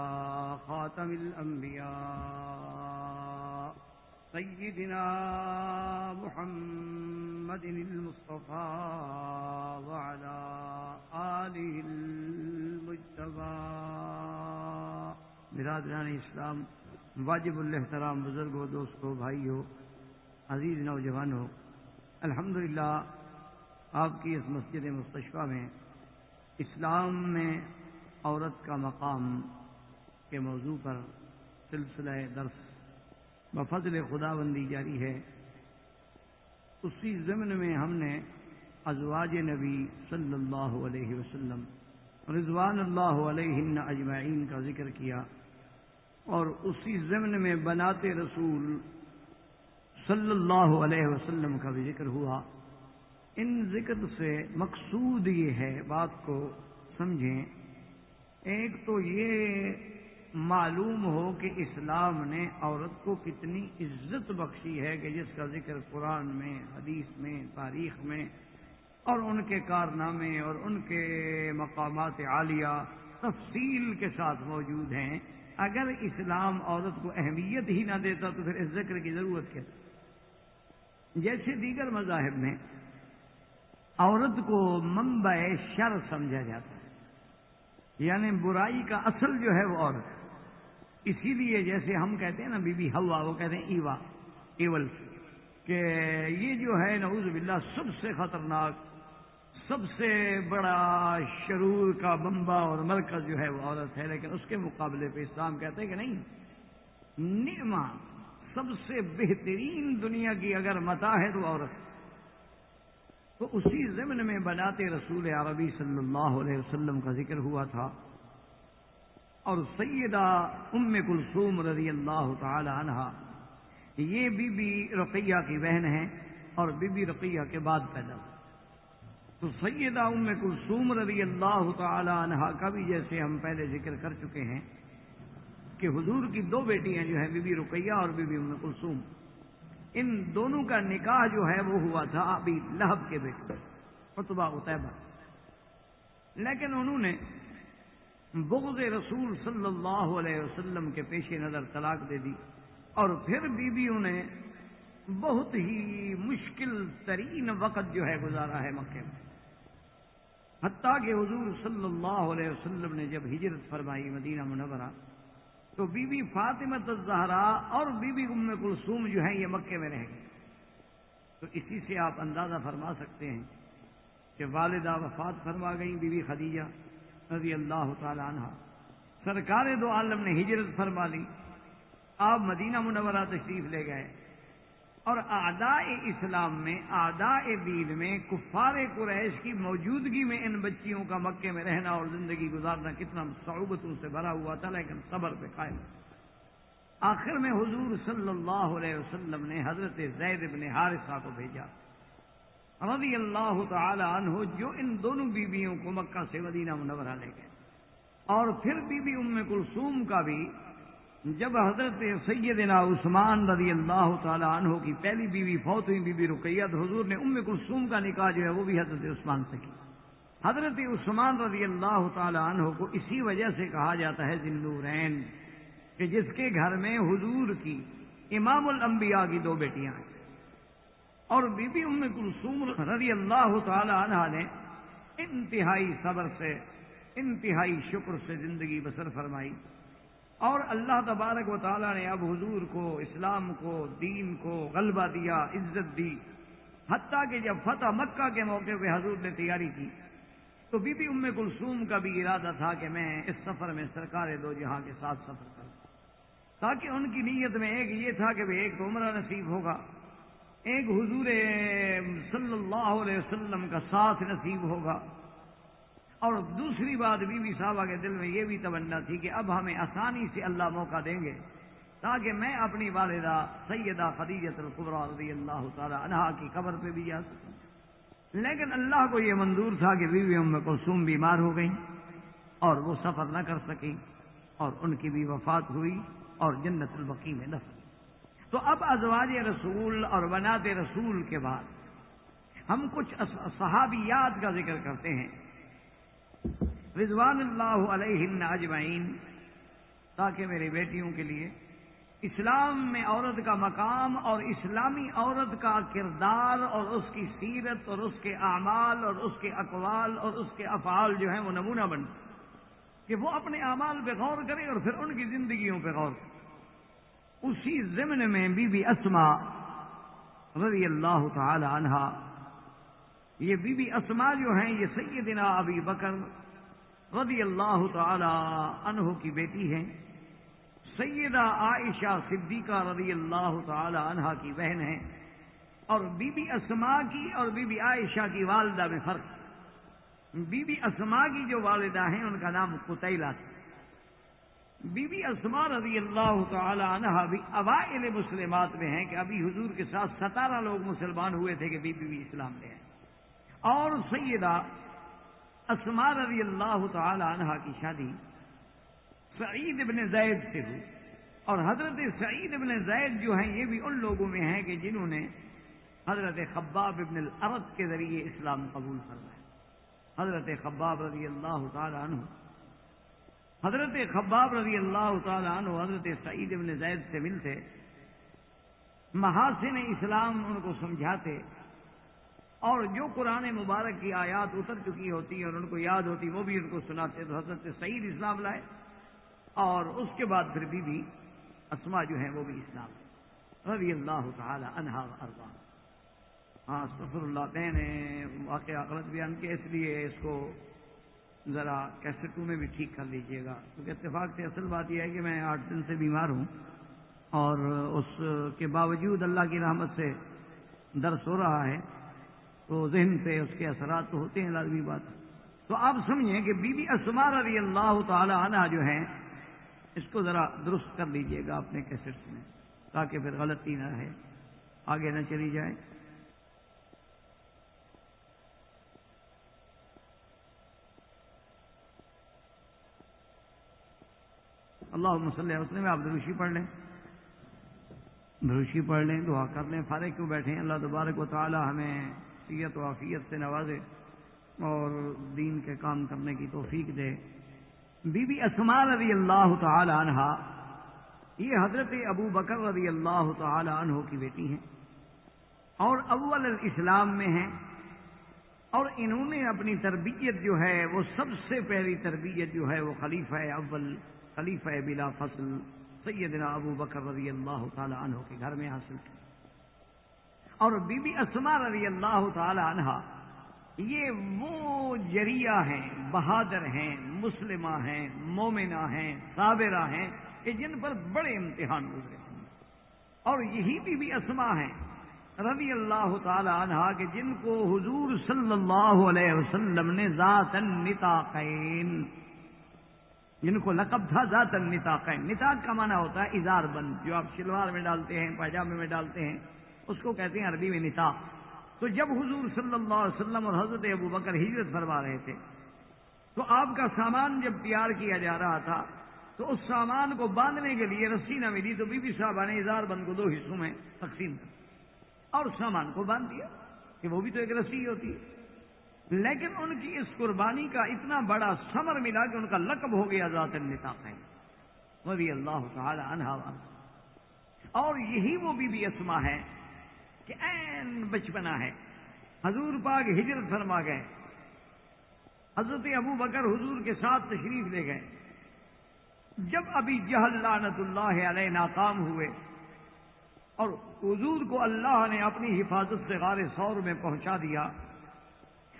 خاتم الانبیاء سیدنا محمد المصطفى وعلى آلہ المجتبى۔ برادران اسلام، واجب الاحترام بزرگوں، دوستوں، بھائیوں، عزیز نوجوانوں، الحمدللہ آپ کی اس مسجد مستشفیٰ میں اسلام میں عورت کا مقام کے موضوع پر سلسلہ درس بفضل خداوندی جاری ہے۔ اسی ضمن میں ہم نے ازواج نبی صلی اللہ علیہ وسلم رضوان اللہ علیہن اجمعین کا ذکر کیا، اور اسی ضمن میں بنات رسول صلی اللہ علیہ وسلم کا بھی ذکر ہوا۔ ان ذکر سے مقصود یہ ہے، بات کو سمجھیں، ایک تو یہ معلوم ہو کہ اسلام نے عورت کو کتنی عزت بخشی ہے کہ جس کا ذکر قرآن میں، حدیث میں، تاریخ میں، اور ان کے کارنامے اور ان کے مقامات عالیہ تفصیل کے ساتھ موجود ہیں۔ اگر اسلام عورت کو اہمیت ہی نہ دیتا تو پھر اس ذکر کی ضرورت کیا؟ جیسے دیگر مذاہب میں عورت کو منبع شر سمجھا جاتا ہے، یعنی برائی کا اصل جو ہے وہ عورت ہے۔ اسی لیے جیسے ہم کہتے ہیں نا بی بی ہوا، وہ کہتے ہیں ایوا، ایول، کہ یہ جو ہے نعوذ باللہ سب سے خطرناک، سب سے بڑا شرور کا بمبا اور مرکز جو ہے وہ عورت ہے، لیکن اس کے مقابلے پہ اسلام کہتے ہیں کہ نہیں، نعمہ سب سے بہترین دنیا کی اگر متاع ہے تو عورت. تو اسی ضمن میں بناتے رسول عربی صلی اللہ علیہ وسلم کا ذکر ہوا تھا، اور سیدہ ام کلثوم رضی اللہ تعالی عنہا یہ بی بی رقیہ کی بہن ہیں اور بی بی رقیہ کے بعد پیدا ہوئی. تو سیدہ ام کلثوم رضی اللہ تعالی عنہا کا بھی جیسے ہم پہلے ذکر کر چکے ہیں کہ حضور کی دو بیٹیاں جو ہیں بی بی رقیہ اور بی بی ام کلثوم، ان دونوں کا نکاح جو ہے وہ ہوا تھا ابی لہب کے بیٹے عتبہ عتیبہ، لیکن انہوں نے بغض رسول صلی اللہ علیہ وسلم کے پیش نظر طلاق دے دی، اور پھر بیویوں نے بہت ہی مشکل ترین وقت جو ہے گزارا ہے مکے میں، حتیٰ کہ حضور صلی اللہ علیہ وسلم نے جب ہجرت فرمائی مدینہ منورہ تو بی بی فاطمہ الزہراء اور بی بی ام کلثوم جو ہیں یہ مکے میں رہ گئی. تو اسی سے آپ اندازہ فرما سکتے ہیں کہ والدہ وفات فرما گئی بی بی خدیجہ رضی اللہ تعالی عنہ، سرکار دو عالم نے ہجرت فرما لی، آپ مدینہ منورہ تشریف لے گئے، اور اعداء اسلام میں اعداء دین میں کفار قریش کی موجودگی میں ان بچیوں کا مکے میں رہنا اور زندگی گزارنا کتنا صعوبتوں سے بھرا ہوا تھا، لیکن صبر پہ قائم. آخر میں حضور صلی اللہ علیہ وسلم نے حضرت زید بن حارثہ کو بھیجا رضی اللہ تعالی عنہ، جو ان دونوں بیویوں کو مکہ سے مدینہ منورہ لے گئے. اور پھر بی بی ام کلثوم کا بھی جب حضرت سیدنا عثمان رضی اللہ تعالی عنہ کی پہلی بیوی فوت ہوئی بی بی رقیہ، تو حضور نے ام کلثوم کا نکاح جو ہے وہ بھی حضرت عثمان سے کی. حضرت عثمان رضی اللہ تعالی عنہ کو اسی وجہ سے کہا جاتا ہے ذی النورین، کہ جس کے گھر میں حضور کی امام الانبیاء کی دو بیٹیاں ہیں. اور بی بی ام کلثوم رضی اللہ تعالی عنہ نے انتہائی صبر سے، انتہائی شکر سے زندگی بسر فرمائی، اور اللہ تبارک و تعالیٰ نے اب حضور کو، اسلام کو، دین کو غلبہ دیا، عزت دی. حتیٰ کہ جب فتح مکہ کے موقع پہ حضور نے تیاری کی تو بی بی ام کلثوم کا بھی ارادہ تھا کہ میں اس سفر میں سرکار دو جہاں کے ساتھ سفر کروں، تاکہ ان کی نیت میں ایک یہ تھا کہ ایک تو عمرہ نصیب ہوگا، ایک حضور صلی اللہ علیہ وسلم کا ساتھ نصیب ہوگا، اور دوسری بات بی بی صاحبہ کے دل میں یہ بھی تمنا تھی کہ اب ہمیں آسانی سے اللہ موقع دیں گے تاکہ میں اپنی والدہ سیدہ خدیجہ الکبریٰ رضی اللہ تعالی عنہا کی قبر پہ بھی جا سکوں. لیکن اللہ کو یہ منظور تھا کہ بی بی ام کلثوم بیمار ہو گئیں اور وہ سفر نہ کر سکیں، اور ان کی بھی وفات ہوئی اور جنت البقیع میں دفن. تو اب ازواج رسول اور بنات رسول کے بعد ہم کچھ صحابیات کا ذکر کرتے ہیں رضوان اللہ علیہن اجمعین، تاکہ میری بیٹیوں کے لیے اسلام میں عورت کا مقام اور اسلامی عورت کا کردار اور اس کی سیرت اور اس کے اعمال اور اس کے اقوال اور اس کے افعال جو ہیں وہ نمونہ بن، کہ وہ اپنے اعمال پہ غور کرے اور پھر ان کی زندگیوں پہ غور کرے. اسی ضمن میں بی بی اسماء رضی اللہ تعالی عنہا، یہ بی بی اسماء جو ہیں یہ سیدنا ابی بکر رضی اللہ تعالی عنہ کی بیٹی ہیں، سیدہ عائشہ صدیقہ رضی اللہ تعالی عنہا کی بہن ہیں. اور بی بی اسماء کی اور بی بی عائشہ کی والدہ میں فرق. بی بی اسماء کی جو والدہ ہیں ان کا نام قتیلہ تھا. بی بی اسماء رضی اللہ تعالی عنہا بھی اوائل مسلمات میں ہیں کہ ابھی حضور کے ساتھ 17 لوگ مسلمان ہوئے تھے کہ بی بی اسلام لے آئے. اور سیدہ اسماء رضی اللہ تعالی عنہا کی شادی سعید ابن زید سے ہوئی، اور حضرت سعید ابن زید جو ہیں یہ بھی ان لوگوں میں ہیں کہ جنہوں نے حضرت خباب ابن الارت کے ذریعے اسلام قبول فرمایا. حضرت خباب رضی اللہ تعالی عنہ، حضرت خباب رضی اللہ تعالی عنہ حضرت سعید ابن زید سے ملتے، محاسن اسلام ان کو سمجھاتے، اور جو قرآن مبارک کی آیات اتر چکی ہوتی اور ان کو یاد ہوتی وہ بھی ان کو سناتے. تو حضرت سعید اسلام لائے، اور اس کے بعد پھر بی بی اسماء جو ہیں وہ بھی اسلام رضی اللہ تعالی عنہا و ارضاہا. ہاں استغفر اللہ، میں نے واقعہ غلط بیان کیا، اس لیے اس کو ذرا کیسٹوں میں بھی ٹھیک کر لیجئے گا، کیونکہ اتفاق سے اصل بات یہ ہے کہ میں 8 دن سے بیمار ہوں، اور اس کے باوجود اللہ کی رحمت سے درس ہو رہا ہے، تو ذہن پہ اس کے اثرات تو ہوتے ہیں، لازمی بات ہے۔ تو آپ سمجھیں کہ بی بی اسماء رضی اللہ تعالی عنہا جو ہیں، اس کو ذرا درست کر لیجئے گا اپنے کیسٹس میں، تاکہ پھر غلطی نہ رہے، آگے نہ چلی جائے۔ اللہم صلی علیہ وسلم، آپ دروشی پڑھ لیں، دروشی پڑھ لیں، دعا کر لیں، فارغ کیوں بیٹھیں؟ اللہ تبارک و تعالی ہمیں صحت و عافیت سے نوازے اور دین کے کام کرنے کی توفیق دے۔ بی بی اسماء رضی اللہ تعالی عنہا یہ حضرت ابو بکر رضی اللہ تعالی عنہ کی بیٹی ہیں، اور اول الاسلام میں ہیں، اور انہوں نے اپنی تربیت جو ہے وہ سب سے پہلی تربیت جو ہے وہ خلیفہ اول، خلیفہ بلا فصل سیدنا ابو بکر رضی اللہ تعالی عنہ کے گھر میں حاصل کی۔ اور بی بی اسماء رضی اللہ تعالی عنہا یہ وہ جریہ ہیں، بہادر ہیں، مسلمہ ہیں، مومنہ ہیں، صابرہ ہیں کہ جن پر بڑے امتحان گزرے ہیں، اور یہی بی بی اسماء ہیں رضی اللہ تعالی عنہا کہ جن کو حضور صلی اللہ علیہ وسلم نے ذات النطاقین، جن کو لقب تھا ذات النطاقین۔ نطاق کا معنی ہوتا ہے ازار بند، جو آپ شلوار میں ڈالتے ہیں، پاجامے میں ڈالتے ہیں، اس کو کہتے ہیں عربی میں نطاق۔ تو جب حضور صلی اللہ علیہ وسلم اور حضرت ابو بکر ہجرت فرما رہے تھے، تو آپ کا سامان جب تیار کیا جا رہا تھا، تو اس سامان کو باندھنے کے لیے رسی نہ ملی، تو بی بی صاحبہ نے ازار بند کو 2 حصوں میں تقسیم کر اور سامان کو باندھ دیا، کہ وہ بھی تو ایک رسی ہوتی ہے۔ لیکن ان کی اس قربانی کا اتنا بڑا ثمر ملا کہ ان کا لقب ہو گیا ذات النطاقین رضی اللہ تعالی عنہا۔ اور یہی وہ بی بی اسماء ہے کہ عین بچپنا ہے، حضور پاک ہجرت فرما گئے، حضرت ابو بکر حضور کے ساتھ تشریف لے گئے، جب ابی جہل لعنت اللہ علیہ ناکام ہوئے اور حضور کو اللہ نے اپنی حفاظت سے غار ثور میں پہنچا دیا،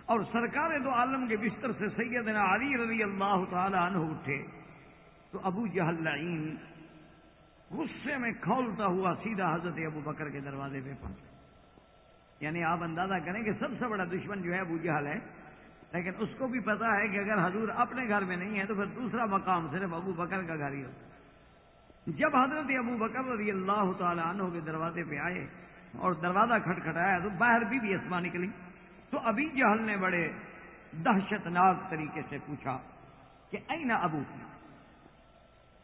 اور سرکار دو عالم کے بستر سے سیدنا علی رضی اللہ تعالی عنہ اٹھے، تو ابو جہل لعین غصے میں کھولتا ہوا سیدھا حضرت ابو بکر کے دروازے پہ پہنچا۔ یعنی آپ اندازہ کریں کہ سب سے بڑا دشمن جو ہے ابو جہل ہے، لیکن اس کو بھی پتا ہے کہ اگر حضور اپنے گھر میں نہیں ہے تو پھر دوسرا مقام صرف ابو بکر کا گھر ہی ہوتا۔ جب حضرت ابو بکر رضی اللہ تعالی عنہ کے دروازے پہ آئے اور دروازہ کھٹکھٹایا تو باہر بی بی اسماء نکلی، تو ابی جہل نے بڑے دہشت ناک طریقے سے پوچھا کہ این ابو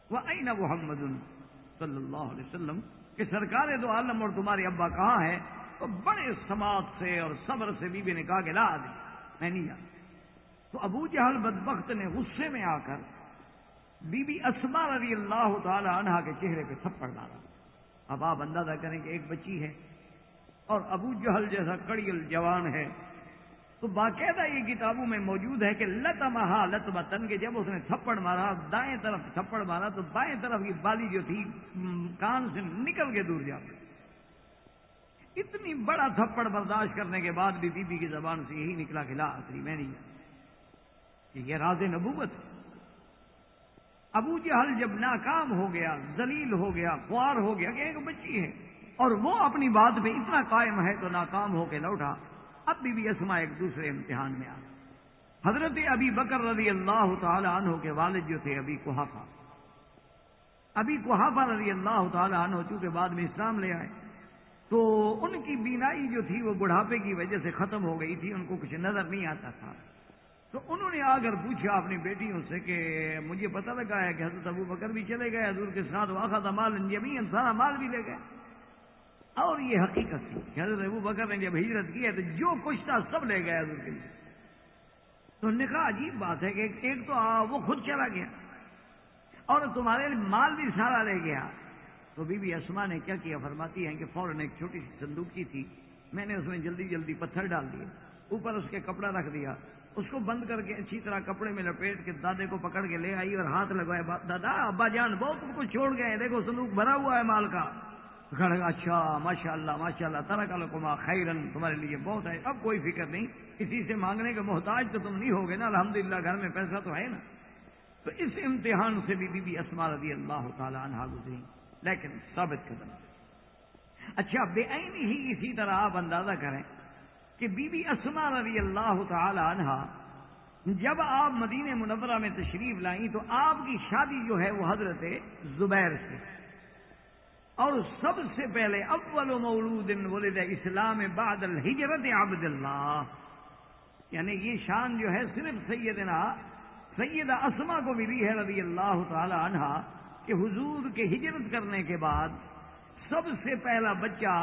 و این محمد صلی اللہ علیہ وسلم، کہ سرکار دو عالم اور تمہارے ابا کہاں ہے؟ تو بڑے سماعت سے اور صبر سے بی بی نے کہا کہ لا ادری، میں نہیں جانتا۔ تو ابو جہل بدبخت نے غصے میں آ کر بی بی اسماء رضی اللہ تعالی عنہا کے چہرے پہ تھپڑ ڈالا۔ اب آپ اندازہ کریں کہ ایک بچی ہے اور ابو جہل جیسا کڑیل جوان ہے، تو باقاعدہ یہ کتابوں میں موجود ہے کہ لطمہا لطمتن، کہ جب اس نے تھپڑ مارا، دائیں طرف تھپڑ مارا تو بائیں طرف کی بالی جو تھی کان سے نکل کے دور جا گئی۔ اتنی بڑا تھپڑ برداشت کرنے کے بعد بھی بی بی کی زبان سے یہی نکلا کہ لا ادری، میں نہیں جانتا، کہ یہ راز نبوت ہے۔ ابو جہل جب ناکام ہو گیا، ذلیل ہو گیا، خوار ہو گیا کہ ایک بچی ہے اور وہ اپنی بات پہ اتنا قائم ہے، تو ناکام ہو کے لوٹا۔ اب بی بی اسماء ایک دوسرے امتحان میں آ گئی۔ حضرت ابی بکر رضی اللہ تعالی عنہ کے والد جو تھے ابی قحافہ، ابی قحافہ رضی اللہ تعالی عنہ چونکہ بعد میں اسلام لے آئے، تو ان کی بینائی جو تھی وہ بڑھاپے کی وجہ سے ختم ہو گئی تھی، ان کو کچھ نظر نہیں آتا تھا۔ تو انہوں نے آ کر پوچھا اپنی بیٹیوں سے کہ مجھے پتہ لگا ہے کہ حضرت ابو بکر بھی چلے گئے حضور کے ساتھ، واخذ مالا جمیعا، سارا مال بھی لے گئے۔ اور یہ حقیقت تھی کہ حضرت ابو بکر نے جب ہجرت کی ہے تو جو کچھ تھا سب لے گئے حضور کے لیے۔ تو انہوں نے کہا عجیب بات ہے کہ ایک تو وہ خود چلا گیا اور تمہارے مال بھی سارا لے گیا۔ تو بی بی اسماء نے کیا کیا، فرماتی ہیں کہ فوراً ایک چھوٹی سی صندوق تھی، میں نے اس میں جلدی جلدی پتھر ڈال دیے، اوپر اس کے کپڑا رکھ دیا، اس کو بند کر کے اچھی طرح کپڑے میں لپیٹ کے دادے کو پکڑ کے لے آئی اور ہاتھ لگوائے، دادا ابا جان بہت کچھ چھوڑ گئے، دیکھو صندوق بھرا ہوا ہے مال کا۔ اچھا ماشاء اللہ ترک لکما خیرن، تمہارے لیے بہت ہے، اب کوئی فکر نہیں، کسی سے مانگنے کا محتاج تو تم نہیں ہوگے نا، الحمدللہ گھر میں پیسہ تو ہے نا۔ تو اس امتحان سے بھی بی بی اسماء رضی اللہ تعالی عنہا گزری، لیکن ثابت قدم۔ اچھا بے عینی ہی اسی طرح آپ اندازہ کریں کہ بی بی اسماء رضی اللہ تعالی عنہا جب آپ مدینہ منورہ میں تشریف لائیں تو آپ کی شادی جو ہے وہ حضرت زبیر سے، اور سب سے پہلے اول مولود ولد اسلام بعد الہجرت عبد اللہ، یعنی یہ شان جو ہے صرف سیدہ اسماء کو ملی ہے رضی اللہ تعالی عنہا کہ حضور کے ہجرت کرنے کے بعد سب سے پہلا بچہ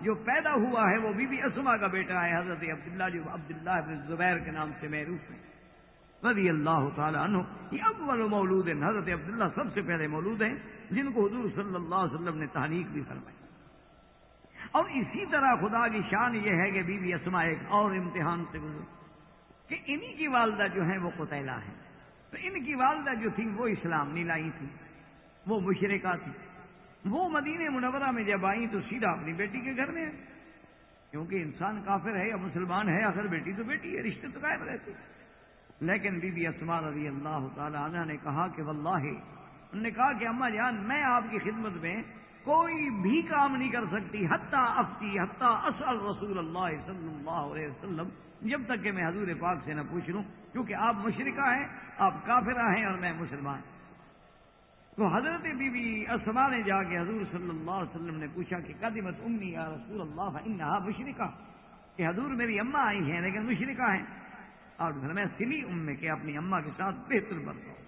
جو پیدا ہوا ہے وہ بی بی اسماء کا بیٹا ہے حضرت عبداللہ، جو عبداللہ بن زبیر کے نام سے معروف ہے رضی اللہ تعالی عنہ۔ یہ اول مولود ہیں، حضرت عبداللہ سب سے پہلے مولود ہیں جن کو حضور صلی اللہ علیہ وسلم نے تحنیک بھی فرمائی۔ اور اسی طرح خدا کی شان یہ ہے کہ بی بی اسماء ایک اور امتحان سے گزری کہ انہی کی والدہ جو ہیں وہ قتیلہ ہیں، تو ان کی والدہ جو تھی وہ اسلام نہیں لائی تھی، وہ مشرکہ تھی۔ وہ مدینہ منورہ میں جب آئیں تو سیدھا اپنی بیٹی کے گھر میں ہے، کیونکہ انسان کافر ہے یا مسلمان ہے آخر بیٹی تو بیٹی ہے، رشتے تو قائم رہتے۔ لیکن بی بی اسماء رضی اللہ تعالی عنہا نے کہا کہ واللہ، انہوں نے کہا کہ اماں جان میں آپ کی خدمت میں کوئی بھی کام نہیں کر سکتی حتیٰ اسأل رسول اللہ صلی اللہ علیہ وسلم، جب تک کہ میں حضور پاک سے نہ پوچھ لوں، کیونکہ آپ مشرکہ ہیں، آپ کافرہ ہیں اور میں مسلمان۔ تو حضرت بی بی اسماء نے جا کے حضور صلی اللہ علیہ وسلم نے پوچھا کہ قدمت امی یا رسول اللہ فانہا مشرکہ، کہ حضور میری اماں آئی ہیں لیکن مشرکہ ہیں، اور گھر میں سلی میں کہ اپنی اماں کے ساتھ بہتر برتاؤ۔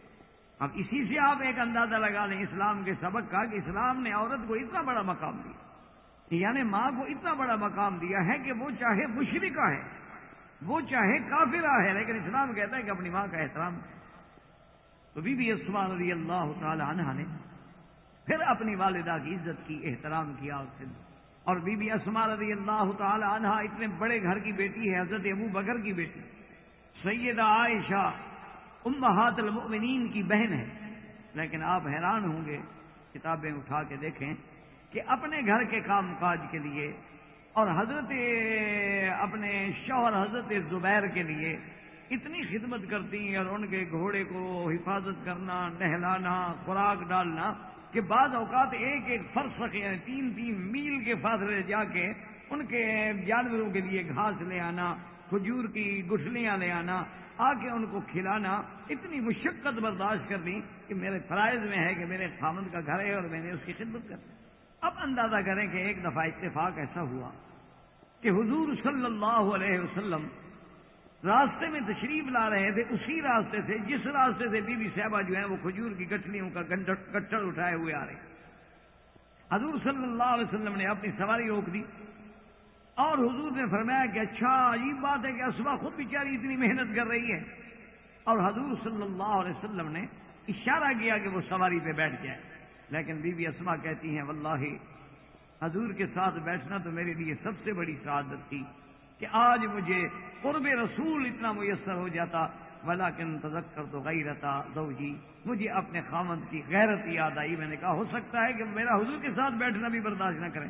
اب اسی سے آپ ایک اندازہ لگا لیں اسلام کے سبق کا کہ اسلام نے عورت کو اتنا بڑا مقام دیا، یعنی ماں کو اتنا بڑا مقام دیا ہے کہ وہ چاہے مشرکہ ہے، وہ چاہے کافرہ ہے، لیکن اسلام کہتا ہے کہ اپنی ماں کا احترام۔ تو بی بی اسماء رضی اللہ تعالی عنہا نے پھر اپنی والدہ کی عزت کی، احترام کیا اس سے۔ اور بی بی اسماء رضی اللہ تعالی عنہا اتنے بڑے گھر کی بیٹی ہے، حضرت ابو بکر کی بیٹی، سیدہ عائشہ امہات المؤمنین کی بہن ہے، لیکن آپ حیران ہوں گے کتابیں اٹھا کے دیکھیں کہ اپنے گھر کے کام کاج کے لیے اور حضرت اپنے شوہر حضرت زبیر کے لیے اتنی خدمت کرتی ہیں اور ان کے گھوڑے کو حفاظت کرنا، نہلانا، خوراک ڈالنا، کہ بعض اوقات ایک فرسخ یعنی 3 میل کے فاصلے جا کے ان کے جانوروں کے لیے گھاس لے آنا، کھجور کی گٹھلیاں لے آنا، آ کے ان کو کھلانا، اتنی مشقت برداشت کرنی کہ میرے فرائض میں ہے کہ میرے خامند کا گھر ہے اور میں نے اس کی خدمت کرنی۔ اب اندازہ کریں کہ ایک دفعہ اتفاق ایسا ہوا کہ حضور صلی اللہ علیہ وسلم راستے میں تشریف لا رہے تھے، اسی راستے سے جس راستے سے بی بی صاحبہ جو ہیں وہ کھجور کی گٹھلیوں کا گٹھڑ اٹھائے ہوئے آ رہے۔ حضور صلی اللہ علیہ وسلم نے اپنی سواری روک دی اور حضور نے فرمایا کہ اچھا عجیب بات ہے کہ اسماء خود بیچاری اتنی محنت کر رہی ہے، اور حضور صلی اللہ علیہ وسلم نے اشارہ کیا کہ وہ سواری پہ بیٹھ جائے، لیکن بی بی اسماء کہتی ہیں واللہ حضور کے ساتھ بیٹھنا تو میرے لیے سب سے بڑی سعادت تھی کہ آج مجھے قرب رسول اتنا میسر ہو جاتا، ولیکن تذکرت غیرت زوجی، مجھے اپنے خامند کی غیرت یاد آئی۔ میں نے کہا ہو سکتا ہے کہ میرا حضور کے ساتھ بیٹھنا بھی برداشت نہ کریں۔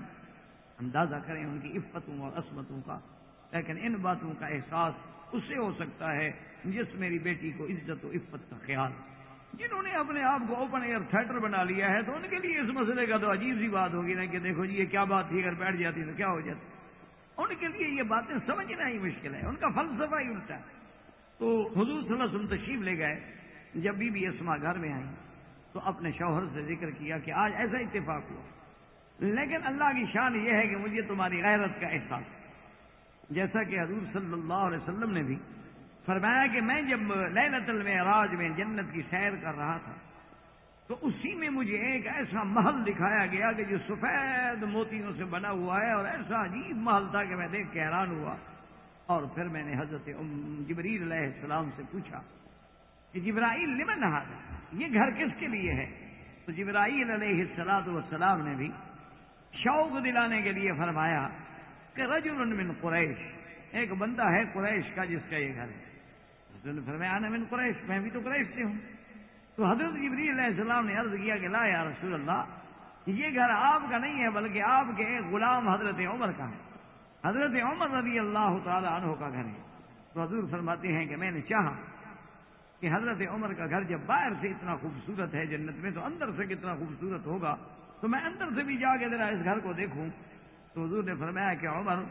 اندازہ کریں ان کی عفتوں اور عصمتوں کا، لیکن ان باتوں کا احساس اس سے ہو سکتا ہے جس میری بیٹی کو عزت و عفت کا خیال۔ جنہوں نے اپنے آپ کو اوپن ایئر تھیٹر بنا لیا ہے تو ان کے لیے اس مسئلے کا تو عجیب سی بات ہوگی نا کہ دیکھو جی یہ کیا بات تھی، اگر بیٹھ جاتی تو کیا ہو جاتی۔ ان کے لیے یہ باتیں سمجھنا ہی مشکل ہے، ان کا فلسفہ ہی الٹا ہے۔ تو حضور صلی اللہ علیہ وسلم تشریف لے گئے، جب بی بی اسماء گھر میں آئیں تو اپنے شوہر سے ذکر کیا کہ آج ایسا اتفاق ہوا، لیکن اللہ کی شان یہ ہے کہ مجھے تمہاری غیرت کا احساس ہے۔ جیسا کہ حضور صلی اللہ علیہ وسلم نے بھی فرمایا کہ میں جب لیلۃ المعراج میں جنت کی سیر کر رہا تھا تو اسی میں مجھے ایک ایسا محل دکھایا گیا کہ جو سفید موتیوں سے بنا ہوا ہے، اور ایسا عجیب محل تھا کہ میں دیکھ کے حیران ہوا۔ اور پھر میں نے حضرت جبریل علیہ السلام سے پوچھا کہ جبرائیل لمن ھذا، یہ گھر کس کے لیے ہے؟ تو جبرائیل علیہ السلام نے بھی شوق دلانے کے لیے فرمایا کہ رجل من قریش، ایک بندہ ہے قریش کا جس کا یہ گھر ہے۔ حضرت نے فرمایا انا من قریش، میں بھی تو قریش سے ہوں۔ تو حضرت جبریل علیہ السلام نے عرض کیا کہ لا یا رسول اللہ، یہ گھر آپ کا نہیں ہے بلکہ آپ کے غلام حضرت عمر کا ہے، حضرت عمر رضی اللہ تعالی عنہ کا گھر ہے۔ تو حضور فرماتے ہیں کہ میں نے چاہا کہ حضرت عمر کا گھر جب باہر سے اتنا خوبصورت ہے جنت میں، تو اندر سے کتنا خوبصورت ہوگا، تو میں اندر سے بھی جا کے ذرا اس گھر کو دیکھوں۔ تو حضور نے فرمایا کہ عمر،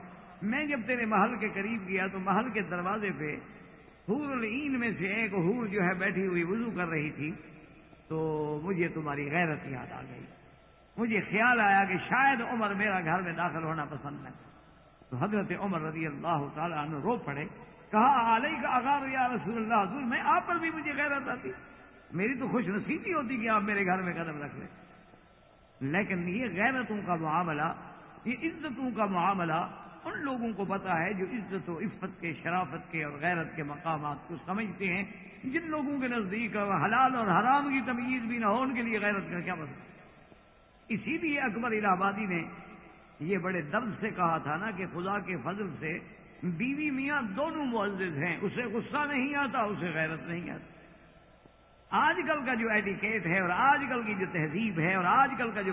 میں جب تیرے محل کے قریب گیا تو محل کے دروازے پہ حور العین میں سے ایک حور جو ہے بیٹھی ہوئی وضو کر رہی تھی، تو مجھے تمہاری غیرت یاد آ گئی، مجھے خیال آیا کہ شاید عمر میرا گھر میں داخل ہونا پسند ہے۔ تو حضرت عمر رضی اللہ تعالیٰ عنہ رو پڑے، کہا علیک اغار یا رسول اللہ، حضور میں آپ پر بھی مجھے غیرت آتی، میری تو خوش نصیبی ہوتی کہ آپ میرے گھر میں قدم رکھ لیں، لیکن یہ غیرتوں کا معاملہ، یہ عزتوں کا معاملہ ان لوگوں کو پتا ہے جو عزت و عفت کے، شرافت کے اور غیرت کے مقامات کو سمجھتے ہیں۔ جن لوگوں کے نزدیک حلال اور حرام کی تمیز بھی نہ ہو، ان کے لیے غیرت کا کیا مطلب؟ اسی لیے اکبر الہ آبادی نے یہ بڑے درد سے کہا تھا نا کہ خدا کے فضل سے بیوی میاں دونوں معزز ہیں، اسے غصہ نہیں آتا، اسے غیرت نہیں آتی۔ آج کل کا جو ایٹیکیٹ ہے اور آج کل کی جو تہذیب ہے اور آج کل کا جو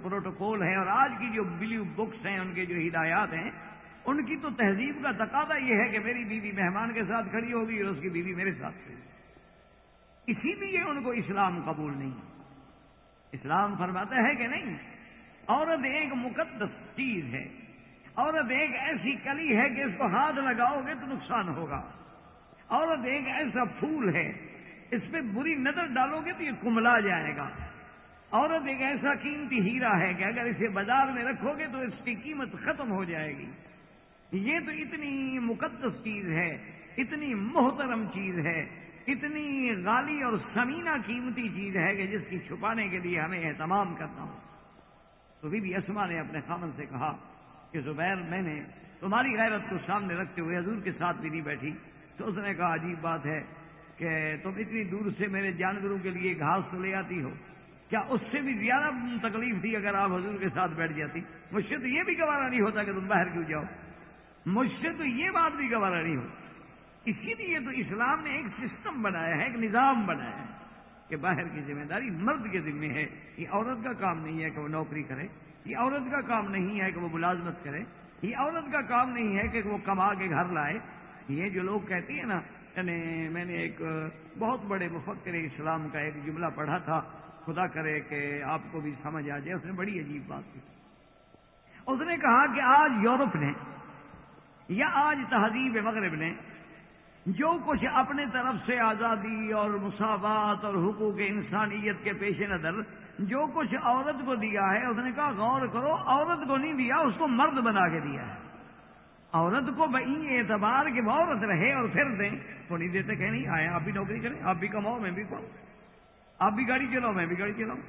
پروٹوکول ہے اور آج کی جو بلیو بکس ہیں، ان کے جو ہدایات ہیں، ان کی تو تہذیب کا تقاضا یہ ہے کہ میری بیوی مہمان کے ساتھ کھڑی ہوگی اور اس کی بیوی میرے ساتھ کھڑی ہوگی۔ اسی لیے ان کو اسلام قبول نہیں۔ اسلام فرماتا ہے کہ نہیں، عورت ایک مقدس چیز ہے، عورت ایک ایسی کلی ہے کہ اس کو ہاتھ لگاؤ گے تو نقصان ہوگا، عورت ایک ایسا پھول ہے، اس پہ بری نظر ڈالو گے تو یہ کملا جائے گا، عورت ایک ایسا قیمتی ہیرا ہے کہ اگر اسے بازار میں رکھو گے تو اس کی قیمت ختم ہو جائے گی۔ یہ تو اتنی مقدس چیز ہے، اتنی محترم چیز ہے، اتنی غالی اور ثمینہ قیمتی چیز ہے کہ جس کی چھپانے کے لیے ہمیں اہتمام کرنا ہو۔ تو بی بی اسماء نے اپنے خاوند سے کہا کہ زبیر، میں نے تمہاری غیرت کو سامنے رکھتے ہوئے حضور کے ساتھ بھی نہیں بیٹھی۔ تو اس نے کہا عجیب بات ہے کہ تم اتنی دور سے میرے جانوروں کے لیے گھاس تو لے آتی ہو، کیا اس سے بھی زیادہ تکلیف تھی اگر آپ حضور کے ساتھ بیٹھ جاتی؟ مجھ سے تو یہ بھی گوارا نہیں ہوتا کہ تم باہر کیوں جاؤ، مجھ سے تو یہ بات بھی گوارا نہیں ہوتی۔ اسی لیے تو اسلام نے ایک سسٹم بنایا ہے، ایک نظام بنایا ہے کہ باہر کی ذمہ داری مرد کے ذمہ ہے۔ یہ عورت کا کام نہیں ہے کہ وہ نوکری کرے، یہ عورت کا کام نہیں ہے کہ وہ ملازمت کرے، یہ عورت کا کام نہیں ہے کہ وہ کما کے گھر لائے۔ یہ جو لوگ کہتے ہیں نا، یعنی میں نے ایک بہت بڑے مفکر اسلام کا ایک جملہ پڑھا تھا، خدا کرے کہ آپ کو بھی سمجھ آ جائے، اس نے بڑی عجیب بات کی۔ اس نے کہا کہ آج یورپ نے یا آج تہذیب مغرب نے جو کچھ اپنے طرف سے آزادی اور مساوات اور حقوق انسانیت کے پیش نظر جو کچھ عورت کو دیا ہے، اس نے کہا غور کرو، عورت کو نہیں دیا، اس کو مرد بنا کے دیا ہے۔ عورت کو بئی اعتبار کہ وہ عورت رہے اور پھر دیں تو نہیں دیتے، کہ نہیں آئے آپ بھی نوکری کریں، آپ بھی کماؤ میں بھی کماؤں، آپ بھی گاڑی چلاؤ میں بھی گاڑی چلاؤں۔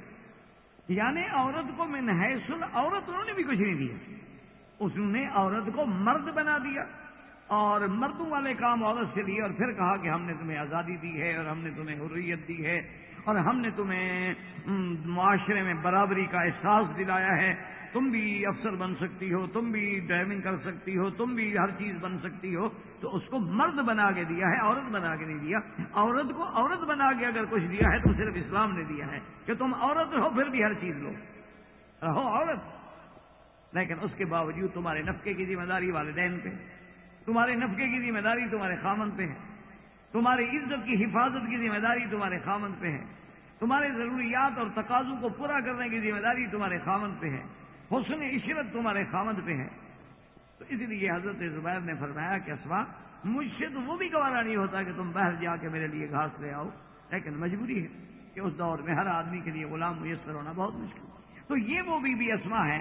یعنی عورت کو من حیث عورت انہوں نے بھی کچھ نہیں دیا، اس نے عورت کو مرد بنا دیا اور مردوں والے کام عورت سے لیے، اور پھر کہا کہ ہم نے تمہیں آزادی دی ہے اور ہم نے تمہیں حریت دی ہے اور ہم نے تمہیں معاشرے میں برابری کا احساس دلایا ہے، تم بھی افسر بن سکتی ہو، تم بھی ڈرائیونگ کر سکتی ہو، تم بھی ہر چیز بن سکتی ہو۔ تو اس کو مرد بنا کے دیا ہے، عورت بنا کے نہیں دیا۔ عورت کو عورت بنا کے اگر کچھ دیا ہے تو صرف اسلام نے دیا ہے کہ تم عورت ہو پھر بھی ہر چیز لو، رہو عورت، لیکن اس کے باوجود تمہارے نفقے کی ذمہ داری والدین پہ، تمہارے نفقے کی ذمہ داری تمہارے خاوند پہ ہے، تمہاری عزت کی حفاظت کی ذمہ داری تمہارے خاوند پہ ہے، تمہارے ضروریات اور تقاضوں کو پورا کرنے کی ذمہ داری تمہارے خاوند پہ ہے، حسن عشرت تمہارے خاوند پہ ہے۔ تو اس لیے حضرت زبیر نے فرمایا کہ اسماء، مجھ سے تو وہ بھی گوارا نہیں ہوتا کہ تم باہر جا کے میرے لیے گھاس لے آؤ، لیکن مجبوری ہے کہ اس دور میں ہر آدمی کے لیے غلام میسر ہونا بہت مشکل۔ تو یہ وہ بی بی اسماء ہے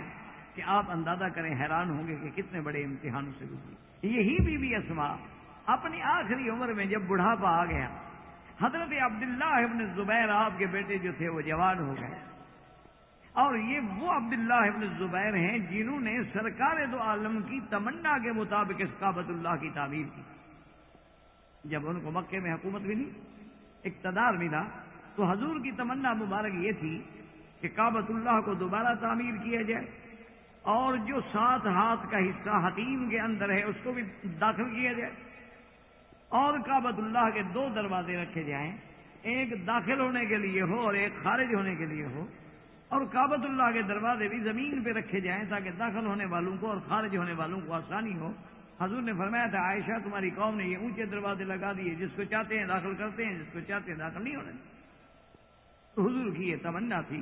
کہ آپ اندازہ کریں، حیران ہوں گے کہ کتنے بڑے امتحانوں سے گزری۔ یہی بی بی اسماء اپنی آخری عمر میں جب بڑھاپا آ گیا، حضرت عبداللہ ابن زبیر آپ کے بیٹے جو تھے وہ جوان ہو گئے، اور یہ وہ عبداللہ ابن زبیر ہیں جنہوں نے سرکار دو عالم کی تمنا کے مطابق اس کعبۃ اللہ کی تعمیر کی۔ جب ان کو مکے میں حکومت ملی، اقتدار ملا، تو حضور کی تمنا مبارک یہ تھی کہ کعبۃ اللہ کو دوبارہ تعمیر کیا جائے، اور جو 7 ہاتھ کا حصہ حتیم کے اندر ہے اس کو بھی داخل کیا جائے، اور کعبۃ اللہ کے 2 دروازے رکھے جائیں، ایک داخل ہونے کے لیے ہو اور ایک خارج ہونے کے لیے ہو، اور کعبۃ اللہ کے دروازے بھی زمین پہ رکھے جائیں تاکہ داخل ہونے والوں کو اور خارج ہونے والوں کو آسانی ہو۔ حضور نے فرمایا تھا عائشہ تمہاری قوم نے یہ اونچے دروازے لگا دیے، جس کو چاہتے ہیں داخل کرتے ہیں، جس کو چاہتے ہیں داخل نہیں ہونے۔ تو حضور کی یہ تمنا تھی،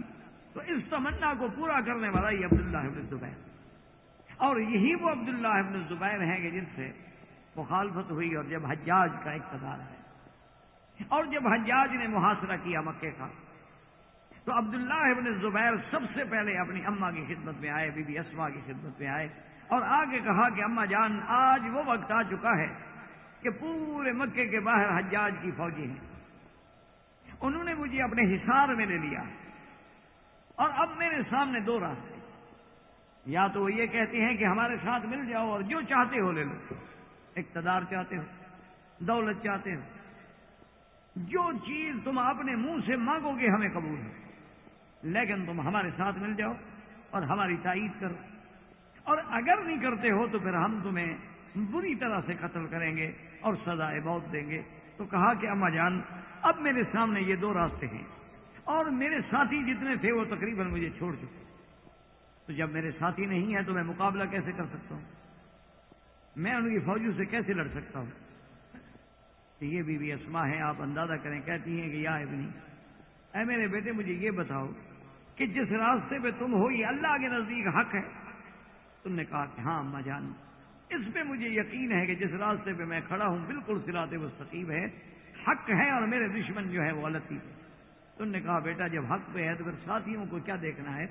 تو اس تمنا کو پورا کرنے والا یہ عبداللہ ابن الزبیر، اور یہی وہ عبداللہ ابن الزبیر ہیں کہ جن سے مخالفت ہوئی اور جب حجاج کا اقتدار ہے، اور جب حجاج نے محاصرہ کیا مکے کا، تو عبداللہ ابن الزبیر سب سے پہلے اپنی اماں کی خدمت میں آئے، بی بی اسماء کی خدمت میں آئے، اور آگے کہا کہ اماں جان آج وہ وقت آ چکا ہے کہ پورے مکے کے باہر حجاج کی فوجیں ہیں، انہوں نے مجھے اپنے حصار میں لے لیا، اور اب میرے سامنے دو راستے، یا تو وہ یہ کہتے ہیں کہ ہمارے ساتھ مل جاؤ اور جو چاہتے ہو لے لو، اقتدار چاہتے ہو، دولت چاہتے ہو، جو چیز تم اپنے منہ سے مانگو گے ہمیں قبول ہے، لیکن تم ہمارے ساتھ مل جاؤ اور ہماری تائید کرو، اور اگر نہیں کرتے ہو تو پھر ہم تمہیں بری طرح سے قتل کریں گے اور سزائے موت دیں گے۔ تو کہا کہ اماں جان اب میرے سامنے یہ دو راستے ہیں، اور میرے ساتھی جتنے تھے وہ تقریباً مجھے چھوڑ چکے، تو جب میرے ساتھی نہیں ہیں تو میں مقابلہ کیسے کر سکتا ہوں، میں ان کی فوجوں سے کیسے لڑ سکتا ہوں؟ کہ یہ بی بی اسماء ہیں، آپ اندازہ کریں، کہتی ہیں کہ یا ابنی، اے میرے بیٹے مجھے یہ بتاؤ کہ جس راستے پہ تم ہو یہ اللہ کے نزدیک حق ہے؟ تم نے کہا کہ ہاں اماں جان، اس پہ مجھے یقین ہے کہ جس راستے پہ میں کھڑا ہوں بالکل صراط مستقیم ہے، حق ہے، اور میرے دشمن جو ہے وہ غلطی ہے۔ تم نے کہا بیٹا جب حق پہ ہے تو پھر ساتھیوں کو کیا دیکھنا ہے؟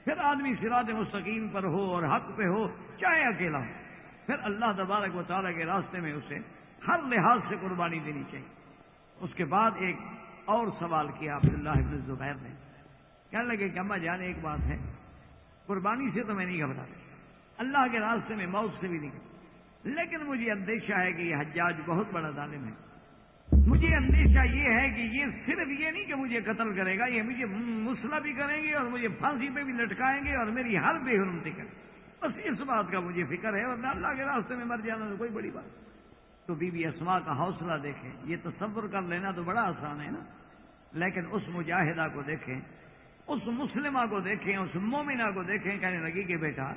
پھر آدمی صراط مستقیم پر ہو اور حق پہ ہو چاہے اکیلا ہو، پھر اللہ تبارک و تعالیٰ کے راستے میں اسے ہر لحاظ سے قربانی دینی چاہیے۔ اس کے بعد ایک اور سوال کیا عبداللہ ابن الزبیر نے، کہنے لگے کہ اماں جان ایک بات ہے، قربانی سے تو میں نہیں گھبراتا، اللہ کے راستے میں موت سے بھی نہیں گھبراتا، لیکن مجھے اندیشہ ہے کہ یہ حجاج بہت بڑا ظالم ہے، مجھے اندیشہ یہ ہے کہ یہ صرف یہ نہیں کہ مجھے قتل کرے گا، یہ مجھے مسلح بھی کریں گے اور مجھے پھانسی پہ بھی لٹکائیں گے اور میری ہر بے حرمتی کریں گے، بس اس بات کا مجھے فکر ہے، ورنہ اللہ کے راستے میں مر جانا تو کوئی بڑی بات نہیں۔ تو بی بی اسماء کا حوصلہ دیکھیں، یہ تصور کر لینا تو بڑا آسان ہے نا، لیکن اس مجاہدہ کو دیکھیں، اس مسلمہ کو دیکھیں، اس مومنہ کو دیکھیں، کہنے لگی کہ بیٹا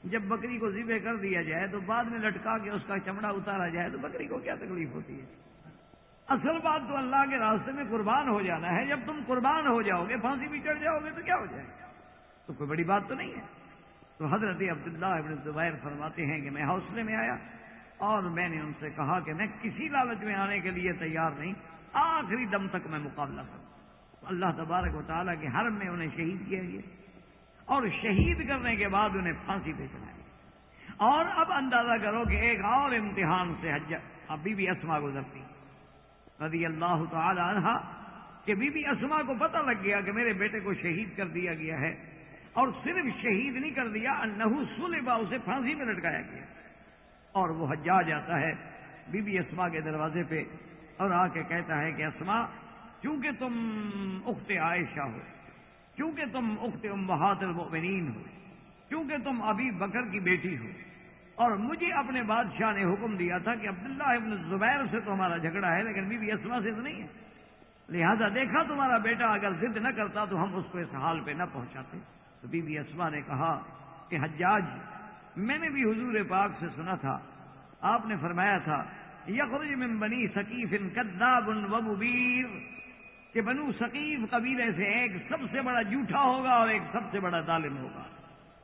جب بکری کو ذبح کر دیا جائے تو بعد میں لٹکا کے اس کا چمڑا اتارا جائے تو بکری کو کیا تکلیف ہوتی ہے؟ اصل بات تو اللہ کے راستے میں قربان ہو جانا ہے، جب تم قربان ہو جاؤ گے، پھانسی بھی چڑھ جاؤ گے تو کیا ہو جائے گا؟ تو کوئی بڑی بات تو نہیں ہے۔ تو حضرت عبداللہ ابن الزبیر فرماتے ہیں کہ میں حوصلے میں آیا اور میں نے ان سے کہا کہ میں کسی لالچ میں آنے کے لیے تیار نہیں، آخری دم تک میں مقابلہ کروں۔ تو اللہ تبارک و تعالیٰ کے حرم میں انہیں شہید کیا گیا، اور شہید کرنے کے بعد انہیں پھانسی پہ چڑھایا گیا۔ اور اب اندازہ کرو کہ ایک اور امتحان سے بی بی اسماء گزرتی رضی اللہ تعالی عنہا، کہ بی بی اسماء کو پتہ لگ گیا کہ میرے بیٹے کو شہید کر دیا گیا ہے، اور صرف شہید نہیں کر دیا، انہو صلب، اسے پھانسی میں لٹکایا گیا۔ اور وہ حجاج آتا ہے بی بی اسماء کے دروازے پہ اور آ کے کہتا ہے کہ اسماء، چونکہ تم اخت عائشہ ہو، چونکہ تم اخت امہات المؤمنین ہو، چونکہ تم ابی بکر کی بیٹی ہو، اور مجھے اپنے بادشاہ نے حکم دیا تھا کہ عبداللہ ابن الزبیر سے تو ہمارا جھگڑا ہے لیکن بی بی اسماء سے تو نہیں ہے، لہذا دیکھا تمہارا بیٹا اگر ضد نہ کرتا تو ہم اس کو اس حال پہ نہ پہنچاتے۔ تو بی بی اسماء نے کہا کہ حجاج، میں نے بھی حضور پاک سے سنا تھا، آپ نے فرمایا تھا یخرج من بنی ثقیف کذاب و مبیر، کہ بنو ثقیف قبیلے سے ایک سب سے بڑا جھوٹا ہوگا اور ایک سب سے بڑا ظالم ہوگا۔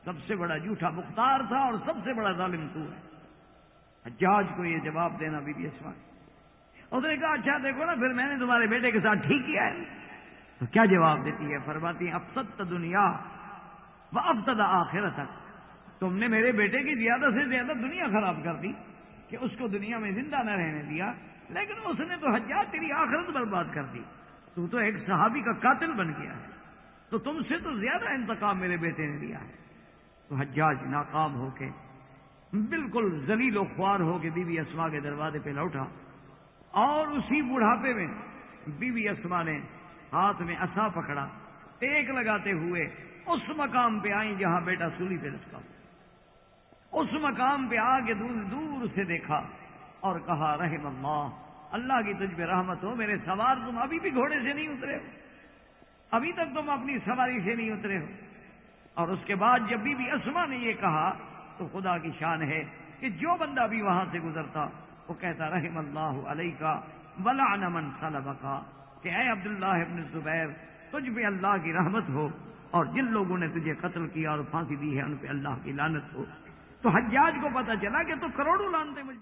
سب سے بڑا جھوٹا مختار تھا اور سب سے بڑا ظالم تو ہے۔ حجاج کو یہ جواب دینا بی بی اسماء، اس نے کہا اچھا دیکھو نا، پھر میں نے تمہارے بیٹے کے ساتھ ٹھیک کیا ہے۔ تو کیا جواب دیتی ہے؟ فرماتی ہیں افسدت دنیا و افسد آخرتک، تم نے میرے بیٹے کی زیادہ سے زیادہ دنیا خراب کر دی کہ اس کو دنیا میں زندہ نہ رہنے دیا، لیکن اس نے تو حجاج تیری آخرت برباد کر دی، تو ایک صحابی کا قاتل بن گیا ہے، تو تم سے تو زیادہ انتقام میرے بیٹے نے لیا ہے۔ تو حجاج ناکام ہو کے بالکل ذلیل و خوار ہو کے بی بی اسماء کے دروازے پہ لوٹا، اور اسی بڑھاپے میں بی بی اسماء نے ہاتھ میں عصا پکڑا، ٹیک لگاتے ہوئے اس مقام پہ آئیں جہاں بیٹا سولی پہ لٹکا، اس مقام پہ آ کے دور دور سے دیکھا اور کہا رحم اللہ، اللہ کی تجھ پہ رحمت ہو، میرے سوار تم ابھی بھی گھوڑے سے نہیں اترے ہو، ابھی تک تم اپنی سواری سے نہیں اترے ہو. اور اس کے بعد جب بی بی اسما نے یہ کہا تو خدا کی شان ہے کہ جو بندہ بھی وہاں سے گزرتا وہ کہتا رحم اللہ علیکا ولعن من صلبکا، کہ اے عبداللہ ابن الزبیر تجھ پہ اللہ کی رحمت ہو، اور جن لوگوں نے تجھے قتل کیا اور پھانسی دی ہے ان پہ اللہ کی لعنت ہو. تو حجاج کو پتا چلا کہ تو کروڑوں لعنتیں مجھ پہ